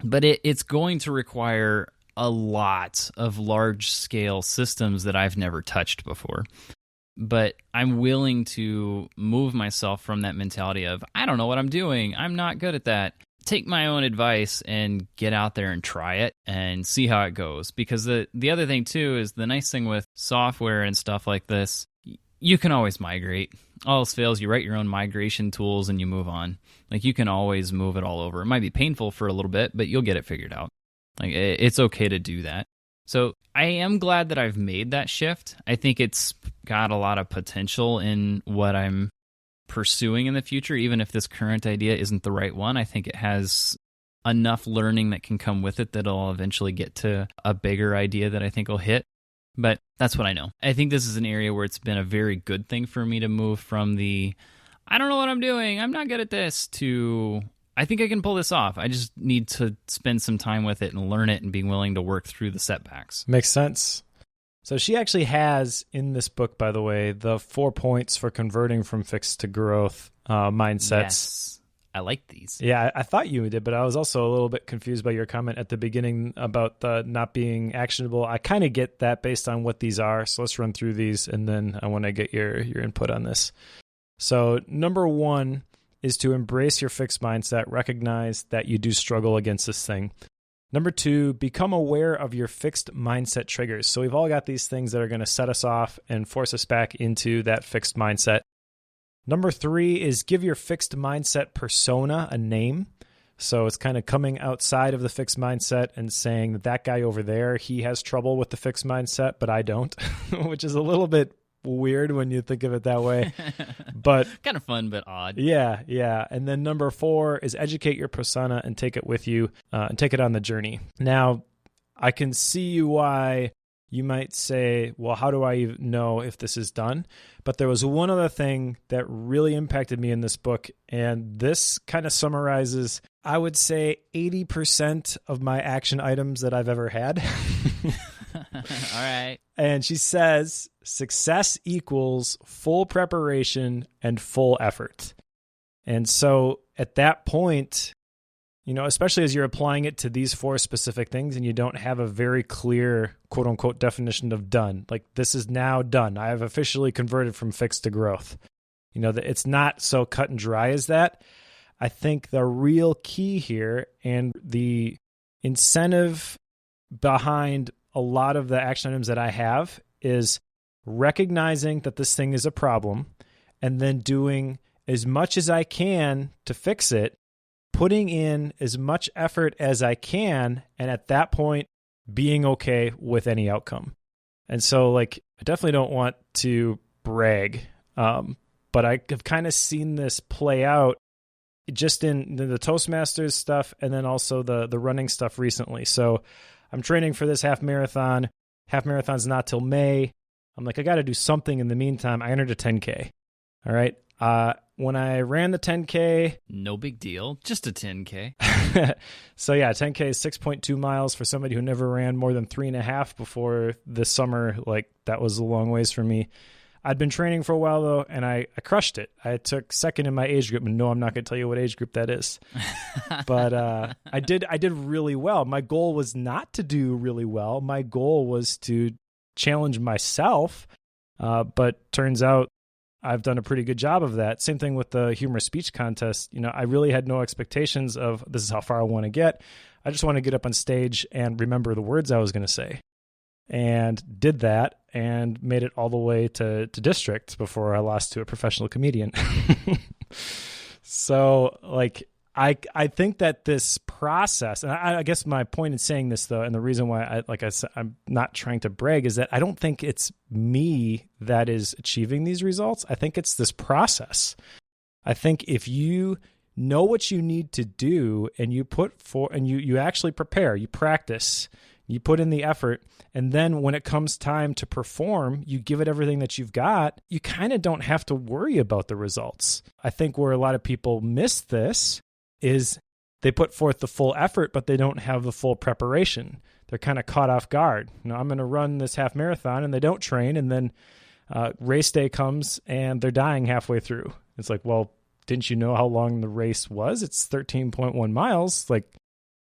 Speaker 1: but it's going to require a lot of large-scale systems that I've never touched before. But I'm willing to move myself from that mentality of, I don't know what I'm doing, I'm not good at that. Take my own advice and get out there and try it and see how it goes. Because the other thing, too, is the nice thing with software and stuff like this, you can always migrate. All else fails, you write your own migration tools and you move on. You can always move it all over. It might be painful for a little bit, but you'll get it figured out. It's okay to do that. So I am glad that I've made that shift. I think it's got a lot of potential in what I'm pursuing in the future, even if this current idea isn't the right one. I think it has enough learning that can come with it that it'll eventually get to a bigger idea that I think will hit. But that's what I know. I think this is an area where it's been a very good thing for me to move from the, I don't know what I'm doing, I'm not good at this, to, I think I can pull this off. I just need to spend some time with it and learn it and being willing to work through the setbacks.
Speaker 2: Makes sense. So she actually has in this book, by the way, the 4 points for converting from fixed to growth mindsets.
Speaker 1: Yes, I like these.
Speaker 2: Yeah, I thought you did, but I was also a little bit confused by your comment at the beginning about the not being actionable. I kind of get that based on what these are. So let's run through these, and then I want to get your input on this. So number one is to embrace your fixed mindset, recognize that you do struggle against this thing. Number two, become aware of your fixed mindset triggers. So we've all got these things that are going to set us off and force us back into that fixed mindset. Number three is give your fixed mindset persona a name. So it's kind of coming outside of the fixed mindset and saying that that guy over there, he has trouble with the fixed mindset, but I don't, which is a little bit weird when you think of it that way. But
Speaker 1: kind of fun, but odd.
Speaker 2: Yeah. And then number four is educate your persona and take it with you and take it on the journey. Now, I can see why you might say, well, how do I know if this is done? But there was one other thing that really impacted me in this book, and this kind of summarizes, I would say, 80% of my action items that I've ever had.
Speaker 1: All right.
Speaker 2: And she says, success equals full preparation and full effort. And so at that point, especially as you're applying it to these four specific things and you don't have a very clear quote unquote definition of done, like this is now done. I have officially converted from fixed to growth. That it's not so cut and dry as that. I think the real key here and the incentive behind a lot of the action items that I have is recognizing that this thing is a problem and then doing as much as I can to fix it, putting in as much effort as I can, and at that point, being okay with any outcome. And so, I definitely don't want to brag, but I have kind of seen this play out just in the Toastmasters stuff and then also the running stuff recently. So I'm training for this half marathon. Half marathon's not till May. I'm like, I got to do something in the meantime. I entered a 10K. All right. When I ran the 10K,
Speaker 1: no big deal, just a 10K.
Speaker 2: So yeah, 10K is 6.2 miles for somebody who never ran more than 3.5 before this summer. That was a long ways for me. I'd been training for a while though, and I crushed it. I took second in my age group, and no, I'm not going to tell you what age group that is. But I did really well. My goal was not to do really well. My goal was to challenge myself. But turns out I've done a pretty good job of that. Same thing with the humorous speech contest. I really had no expectations of this is how far I want to get. I just want to get up on stage and remember the words I was going to say. And did that and made it all the way to district before I lost to a professional comedian. So I think that this process, and I guess my point in saying this though, and the reason why I'm not trying to brag is that I don't think it's me that is achieving these results. I think it's this process. I think if you know what you need to do and you you actually prepare, you practice, you put in the effort, and then when it comes time to perform, you give it everything that you've got, you kind of don't have to worry about the results. I think where a lot of people miss this is they put forth the full effort, but they don't have the full preparation. They're kind of caught off guard. I'm going to run this half marathon, and they don't train, and then race day comes, and they're dying halfway through. It's like, well, didn't you know how long the race was? It's 13.1 miles.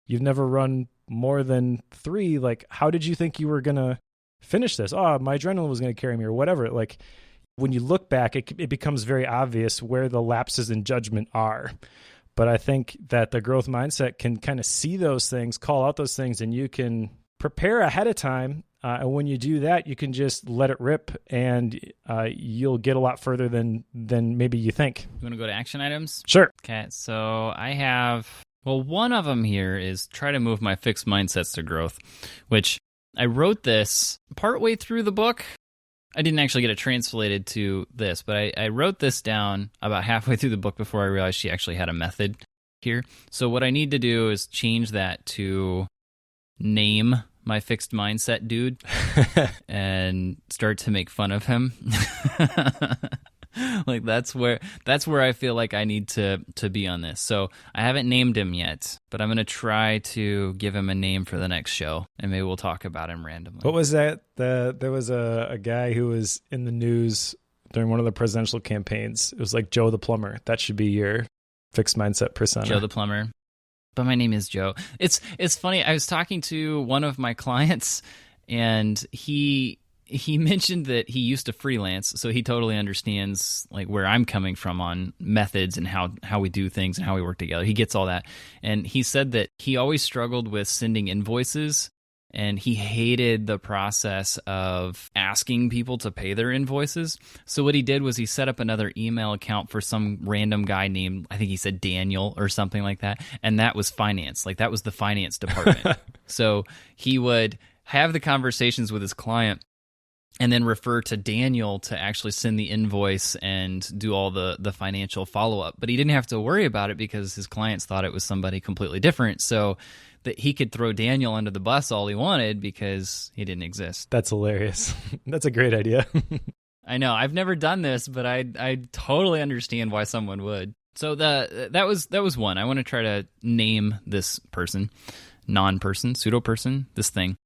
Speaker 2: You've never run more than 3. How did you think you were going to finish this? Oh, my adrenaline was going to carry me or whatever. When you look back, it becomes very obvious where the lapses in judgment are. But I think that the growth mindset can kind of see those things, call out those things, and you can prepare ahead of time. And when you do that, you can just let it rip, and you'll get a lot further than maybe you think.
Speaker 1: You want to go to action items?
Speaker 2: Sure.
Speaker 1: Okay, so I have, one of them here is try to move my fixed mindsets to growth, which I wrote this partway through the book. I didn't actually get it translated to this, but I wrote this down about halfway through the book before I realized she actually had a method here. So what I need to do is change that to name my fixed mindset dude and start to make fun of him. That's where I feel like I need to be on this. So I haven't named him yet, but I'm going to try to give him a name for the next show, and maybe we'll talk about him randomly.
Speaker 2: What was that? There was a guy who was in the news during one of the presidential campaigns. It was like Joe the plumber. That should be your fixed mindset persona.
Speaker 1: Joe the plumber. But my name is Joe. It's funny. I was talking to one of my clients, and he he mentioned that he used to freelance, so he totally understands like where I'm coming from on methods and how we do things and how we work together. He gets all that. And he said that he always struggled with sending invoices, and he hated the process of asking people to pay their invoices. So what he did was he set up another email account for some random guy named, I think he said Daniel or something like that, and that was finance. Like that was the finance department. So he would have the conversations with his client and then refer to Daniel to actually send the invoice and do all the financial follow-up. But he didn't have to worry about it because his clients thought it was somebody completely different. So that he could throw Daniel under the bus all he wanted because he didn't exist.
Speaker 2: That's hilarious. That's a great idea.
Speaker 1: I know. I've never done this, but I totally understand why someone would. So that was one. I want to try to name this person, non-person, pseudo-person, this thing.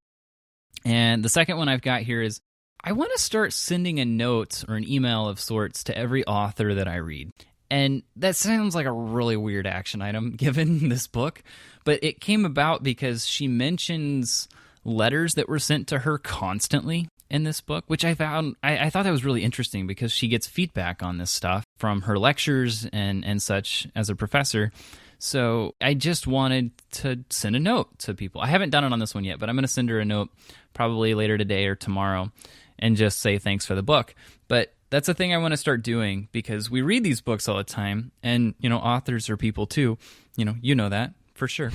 Speaker 1: And the second one I've got here is I want to start sending a note or an email of sorts to every author that I read. And that sounds like a really weird action item given this book, but it came about because she mentions letters that were sent to her constantly in this book, which I thought that was really interesting because she gets feedback on this stuff from her lectures and such as a professor. So I just wanted to send a note to people. I haven't done it on this one yet, but I'm going to send her a note probably later today or tomorrow and just say thanks for the book. But that's a thing I want to start doing because we read these books all the time, and authors are people too. You know that for sure.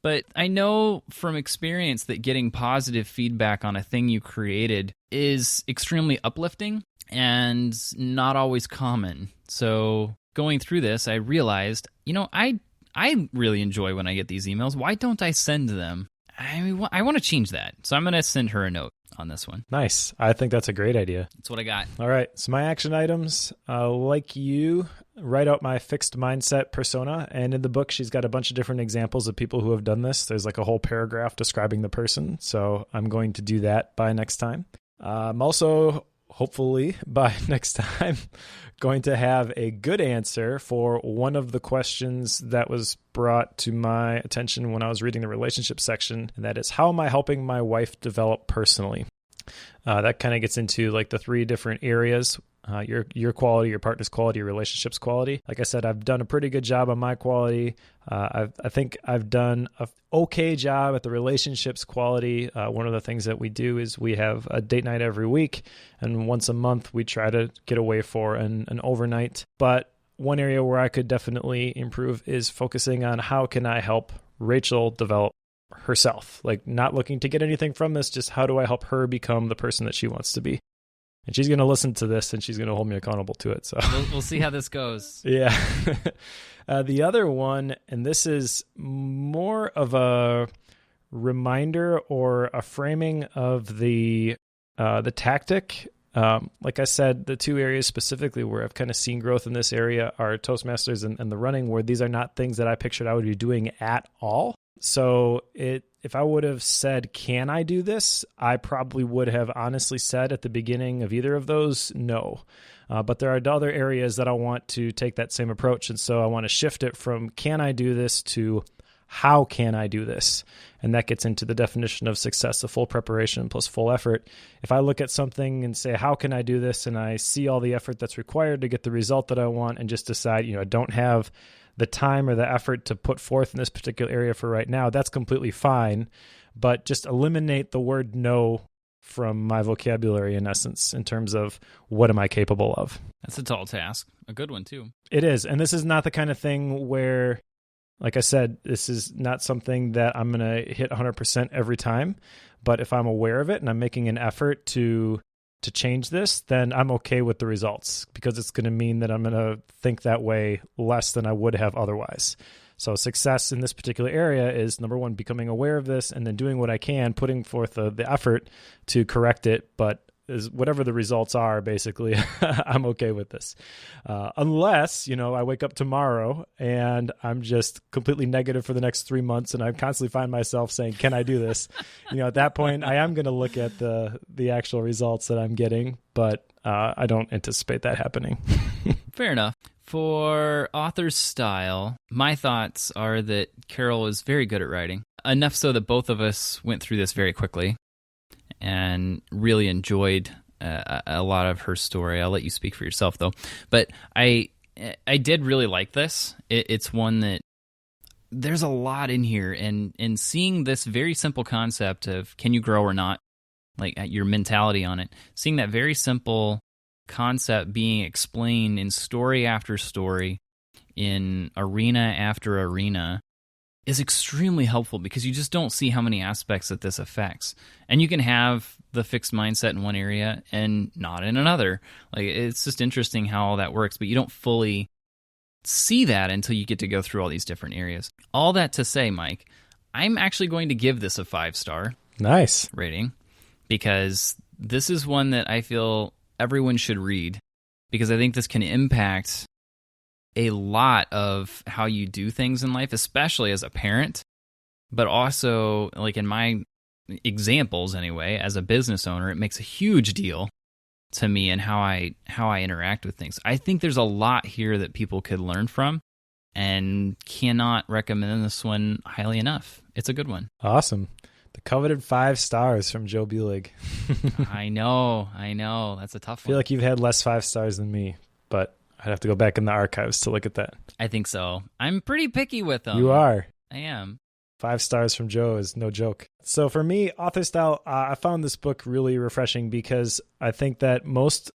Speaker 1: But I know from experience that getting positive feedback on a thing you created is extremely uplifting and not always common. So going through this, I realized, I really enjoy when I get these emails. Why don't I send them? I want to change that. So I'm going to send her a note on this one.
Speaker 2: Nice. I think that's a great idea.
Speaker 1: That's what I got.
Speaker 2: All right. So my action items, like you, write out my fixed mindset persona. And in the book, she's got a bunch of different examples of people who have done this. There's like a whole paragraph describing the person. So I'm going to do that by next time. I'm also, hopefully, by next time, going to have a good answer for one of the questions that was brought to my attention when I was reading the relationship section, and that is, how am I helping my wife develop personally? That kind of gets into like the three different areas, your quality, your partner's quality, your relationship's quality. Like I said, I've done a pretty good job on my quality. I think I've done an okay job at the relationship's quality. One of the things that we do is we have a date night every week, and once a month we try to get away for an overnight. But one area where I could definitely improve is focusing on how can I help Rachel develop herself, like not looking to get anything from this, just how do I help her become the person that she wants to be. And she's going to listen to this and she's going to hold me accountable to it. So
Speaker 1: we'll see how this goes.
Speaker 2: Yeah. The other one, and this is more of a reminder or a framing of the tactic. Like I said, the two areas specifically where I've kind of seen growth in this area are Toastmasters and the running, where these are not things that I pictured I would be doing at all. So if I would have said, can I do this? I probably would have honestly said at the beginning of either of those, no. But there are other areas that I want to take that same approach. And so I want to shift it from can I do this to how can I do this? And that gets into the definition of success, the full preparation plus full effort. If I look at something and say, how can I do this? And I see all the effort that's required to get the result that I want and just decide, I don't have the time or the effort to put forth in this particular area for right now, that's completely fine. But just eliminate the word no from my vocabulary, in essence, in terms of what am I capable of.
Speaker 1: That's a tall task. A good one, too.
Speaker 2: It is. And this is not the kind of thing where, like I said, this is not something that I'm going to hit 100% every time. But if I'm aware of it and I'm making an effort to change this, then I'm okay with the results, because it's going to mean that I'm going to think that way less than I would have otherwise. So success in this particular area is, number one, becoming aware of this and then doing what I can, putting forth the effort to correct it. But is whatever the results are, basically, I'm okay with this. Unless, I wake up tomorrow and I'm just completely negative for the next 3 months and I constantly find myself saying, can I do this? At that point, I am going to look at the actual results that I'm getting, but I don't anticipate that happening.
Speaker 1: Fair enough. For author's style, my thoughts are that Carol is very good at writing, enough so that both of us went through this very quickly. and really enjoyed a lot of her story. I'll let you speak for yourself, though. But I did really like this. It's one that there's a lot in here, and seeing this very simple concept of can you grow or not, like your mentality on it, seeing that very simple concept being explained in story after story, in arena after arena, is extremely helpful because you just don't see how many aspects that this affects. And you can have the fixed mindset in one area and not in another. Like, it's just interesting how all that works, but you don't fully see that until you get to go through all these different areas. All that to say, Mike, I'm actually going to give this a 5-star
Speaker 2: Nice
Speaker 1: rating because this is one that I feel everyone should read because I think this can impact a lot of how you do things in life, especially as a parent, but also, like in my examples anyway, as a business owner, it makes a huge deal to me and how I interact with things. I think there's a lot here that people could learn from and cannot recommend this one highly enough. It's a good one.
Speaker 2: Awesome. The coveted 5 stars from Joe Bulig.
Speaker 1: I know. That's a tough one.
Speaker 2: I feel like you've had less 5 stars than me, but I'd have to go back in the archives to look at that.
Speaker 1: I think so. I'm pretty picky with them.
Speaker 2: You are.
Speaker 1: I am.
Speaker 2: 5 stars from Joe is no joke. So for me, author style, I found this book really refreshing because I think that most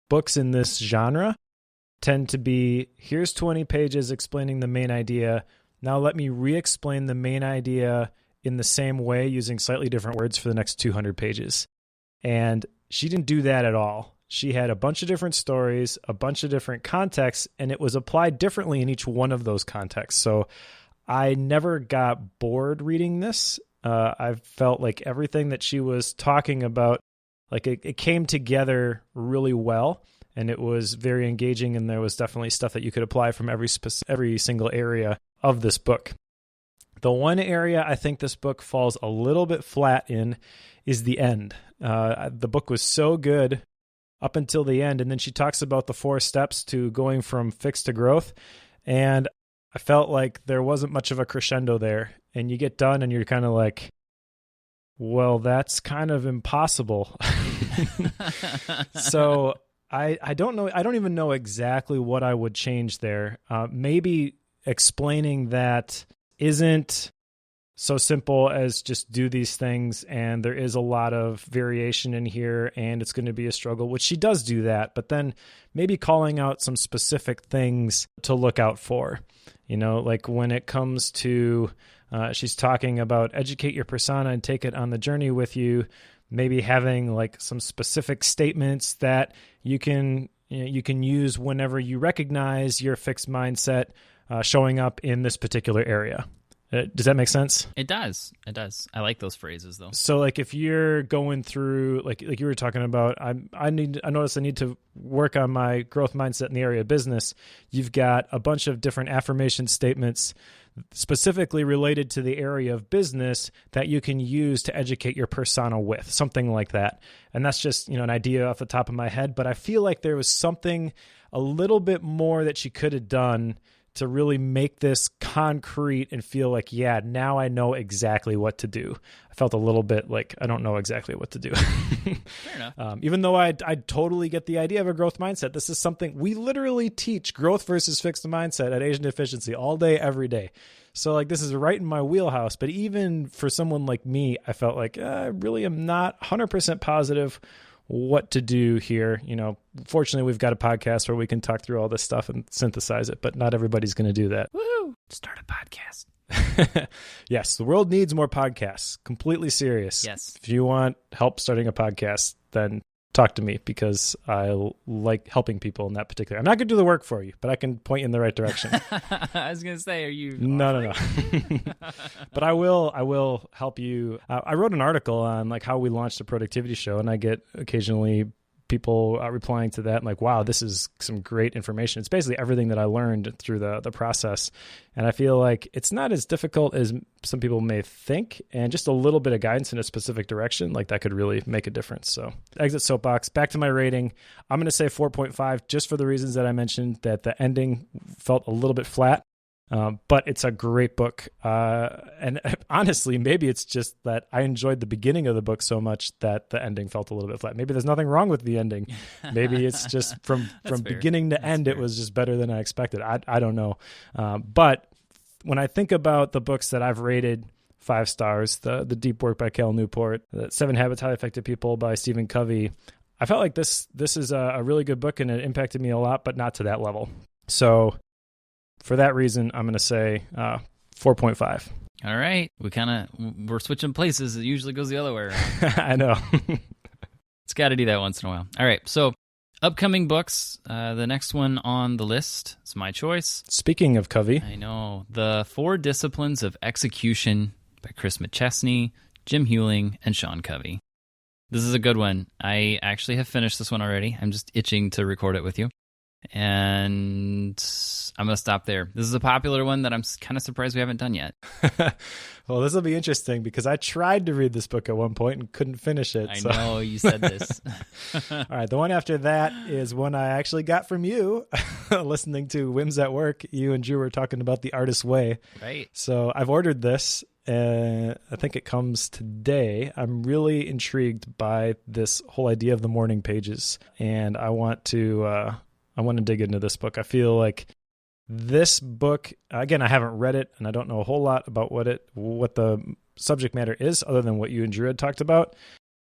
Speaker 2: books in this genre tend to be, here's 20 pages explaining the main idea. Now let me re-explain the main idea in the same way using slightly different words for the next 200 pages. And she didn't do that at all. She had a bunch of different stories, a bunch of different contexts, and it was applied differently in each one of those contexts. So I never got bored reading this. I felt like everything that she was talking about, like it came together really well, and it was very engaging, and there was definitely stuff that you could apply from every single area of this book. The one area I think this book falls a little bit flat in is the end. The book was so good up until the end, and then she talks about the 4 steps to going from fixed to growth, and I felt like there wasn't much of a crescendo there, and you get done and you're kind of like, well, that's kind of impossible. So I don't know. I don't even know exactly what I would change there. Maybe explaining that isn't so simple as just do these things, and there is a lot of variation in here, and it's going to be a struggle, which she does do that, but then maybe calling out some specific things to look out for. You know, like when it comes to, she's talking about educate your persona and take it on the journey with you, maybe having like some specific statements that you can use whenever you recognize your fixed mindset showing up in this particular area. Does that make sense?
Speaker 1: It does. I like those phrases, though.
Speaker 2: So, like, if you're going through, like you were talking about, I notice I need to work on my growth mindset in the area of business. You've got a bunch of different affirmation statements specifically related to the area of business that you can use to educate your persona with, something like that. And that's just, an idea off the top of my head. But I feel like there was something a little bit more that she could have done to really make this concrete and feel like, yeah, now I know exactly what to do. I felt a little bit like I don't know exactly what to do.
Speaker 1: Fair enough.
Speaker 2: Even though I totally get the idea of a growth mindset, this is something we literally teach growth versus fixed mindset at Asian Efficiency all day, every day. So like this is right in my wheelhouse. But even for someone like me, I felt like I really am not 100% positive what to do here. Fortunately, we've got a podcast where we can talk through all this stuff and synthesize it, but not everybody's going to do that.
Speaker 1: Woohoo! Start a podcast.
Speaker 2: Yes, the world needs more podcasts. Completely serious.
Speaker 1: Yes.
Speaker 2: If you want help starting a podcast, then talk to me because I like helping people in that particular. I'm not going to do the work for you, but I can point you in the right direction.
Speaker 1: I was going to say, are you?
Speaker 2: No. But I will help you. I wrote an article on like how we launched a productivity show, and I get occasionally people replying to that and like, wow, this is some great information. It's basically everything that I learned through the process. And I feel like it's not as difficult as some people may think, and just a little bit of guidance in a specific direction, like that could really make a difference. So exit soapbox, back to my rating. I'm going to say 4.5 just for the reasons that I mentioned, that the ending felt a little bit flat. But it's a great book. And honestly, maybe it's just that I enjoyed the beginning of the book so much that the ending felt a little bit flat. Maybe there's nothing wrong with the ending. Maybe it's just from beginning to end, it was just better than I expected. I don't know. But when I think about the books that I've rated 5 stars, the Deep Work by Cal Newport, the 7 Habits of Highly Effective People by Stephen Covey, I felt like this is a really good book and it impacted me a lot, but not to that level. So for that reason, I'm going to say 4.5.
Speaker 1: All right. We're switching places. It usually goes the other way around.
Speaker 2: I know.
Speaker 1: It's got to do that once in a while. All right. So upcoming books, the next one on the list is my choice.
Speaker 2: Speaking of Covey.
Speaker 1: I know. The 4 Disciplines of Execution by Chris McChesney, Jim Hewling, and Sean Covey. This is a good one. I actually have finished this one already. I'm just itching to record it with you. And I'm going to stop there. This is a popular one that I'm kind of surprised we haven't done yet.
Speaker 2: Well, this will be interesting because I tried to read this book at one point and couldn't finish it.
Speaker 1: I know, you said this.
Speaker 2: All right, the one after that is one I actually got from you, listening to Whims at Work. You and Drew were talking about The Artist's Way.
Speaker 1: Right.
Speaker 2: So I've ordered this. I think it comes today. I'm really intrigued by this whole idea of the morning pages, and I want to dig into this book. I feel like this book, again, I haven't read it and I don't know a whole lot about what the subject matter is other than what you and Drew had talked about.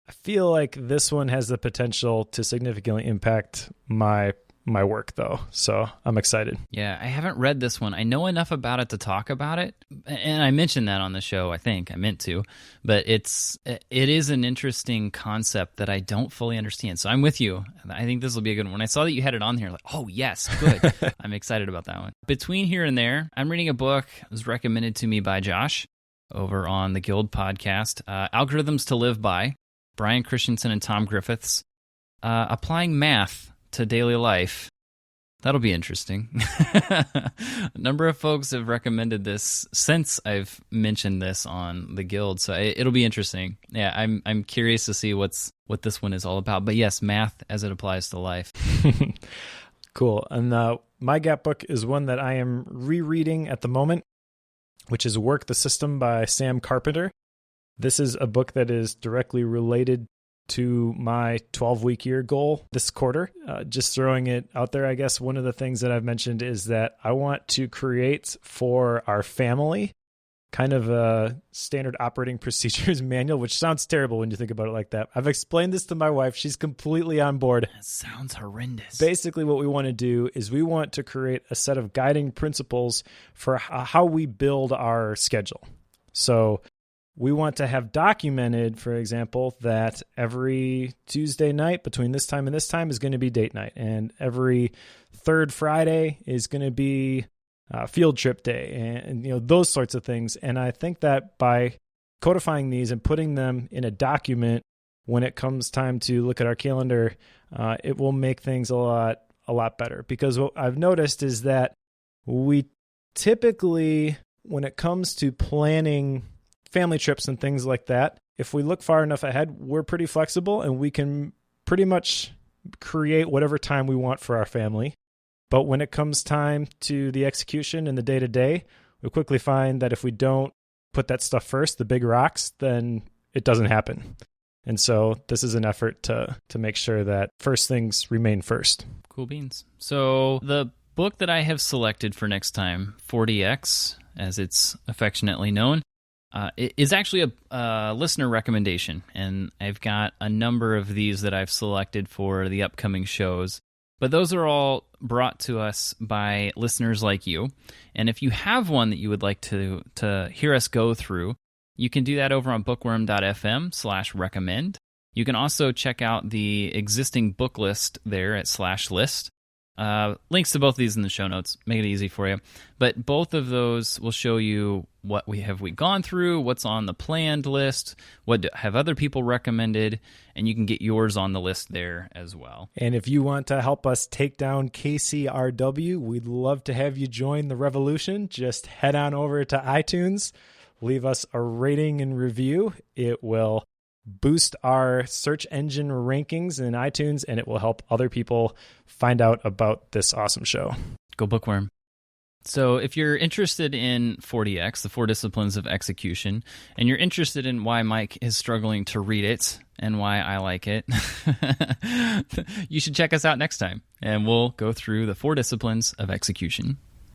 Speaker 2: I feel like this one has the potential to significantly impact my work though. So I'm excited.
Speaker 1: Yeah, I haven't read this one. I know enough about it to talk about it. And I mentioned that on the show, I think. I meant to. But it is an interesting concept that I don't fully understand. So I'm with you. I think this will be a good one. When I saw that you had it on here, like, oh, yes, good. I'm excited about that one. Between here and there, I'm reading a book that was recommended to me by Josh over on the Guild podcast, Algorithms to Live By, Brian Christensen and Tom Griffiths, Applying Math to Daily Life. That'll be interesting. A number of folks have recommended this since I've mentioned this on the Guild, so it'll be interesting. Yeah, I'm curious to see what this one is all about. But yes, math as it applies to life.
Speaker 2: Cool. And my gap book is one that I am rereading at the moment, which is Work the System by Sam Carpenter. This is a book that is directly related to my 12-week year goal this quarter. Just throwing it out there, I guess one of the things that I've mentioned is that I want to create for our family kind of a standard operating procedures manual, which sounds terrible when you think about it like that. I've explained this to my wife. She's completely on board.
Speaker 1: That sounds horrendous.
Speaker 2: Basically, what we want to do is we want to create a set of guiding principles for how we build our schedule. So we want to have documented, for example, that every Tuesday night between this time and this time is going to be date night. And every third Friday is going to be field trip day and those sorts of things. And I think that by codifying these and putting them in a document when it comes time to look at our calendar, it will make things a lot better. Because what I've noticed is that we typically, when it comes to planning family trips and things like that, if we look far enough ahead, we're pretty flexible and we can pretty much create whatever time we want for our family. But when it comes time to the execution and the day-to-day, we quickly find that if we don't put that stuff first, the big rocks, then it doesn't happen. And so this is an effort to make sure that first things remain first.
Speaker 1: Cool beans. So the book that I have selected for next time, 40X, as it's affectionately known, it is actually a listener recommendation, and I've got a number of these that I've selected for the upcoming shows, but those are all brought to us by listeners like you, and if you have one that you would like to hear us go through, you can do that over on bookworm.fm/recommend. You can also check out the existing book list there at /list. Links to both of these in the show notes, make it easy for you. But both of those will show you what we gone through, what's on the planned list, what have other people recommended, and you can get yours on the list there as well.
Speaker 2: And if you want to help us take down KCRW, we'd love to have you join the revolution. Just head on over to iTunes, leave us a rating and review. It will boost our search engine rankings in iTunes, and it will help other people find out about this awesome show.
Speaker 1: Go Bookworm. So if you're interested in 40X, the 4 disciplines of execution, and you're interested in why Mike is struggling to read it and why I like it, you should check us out next time, and we'll go through the 4 disciplines of execution.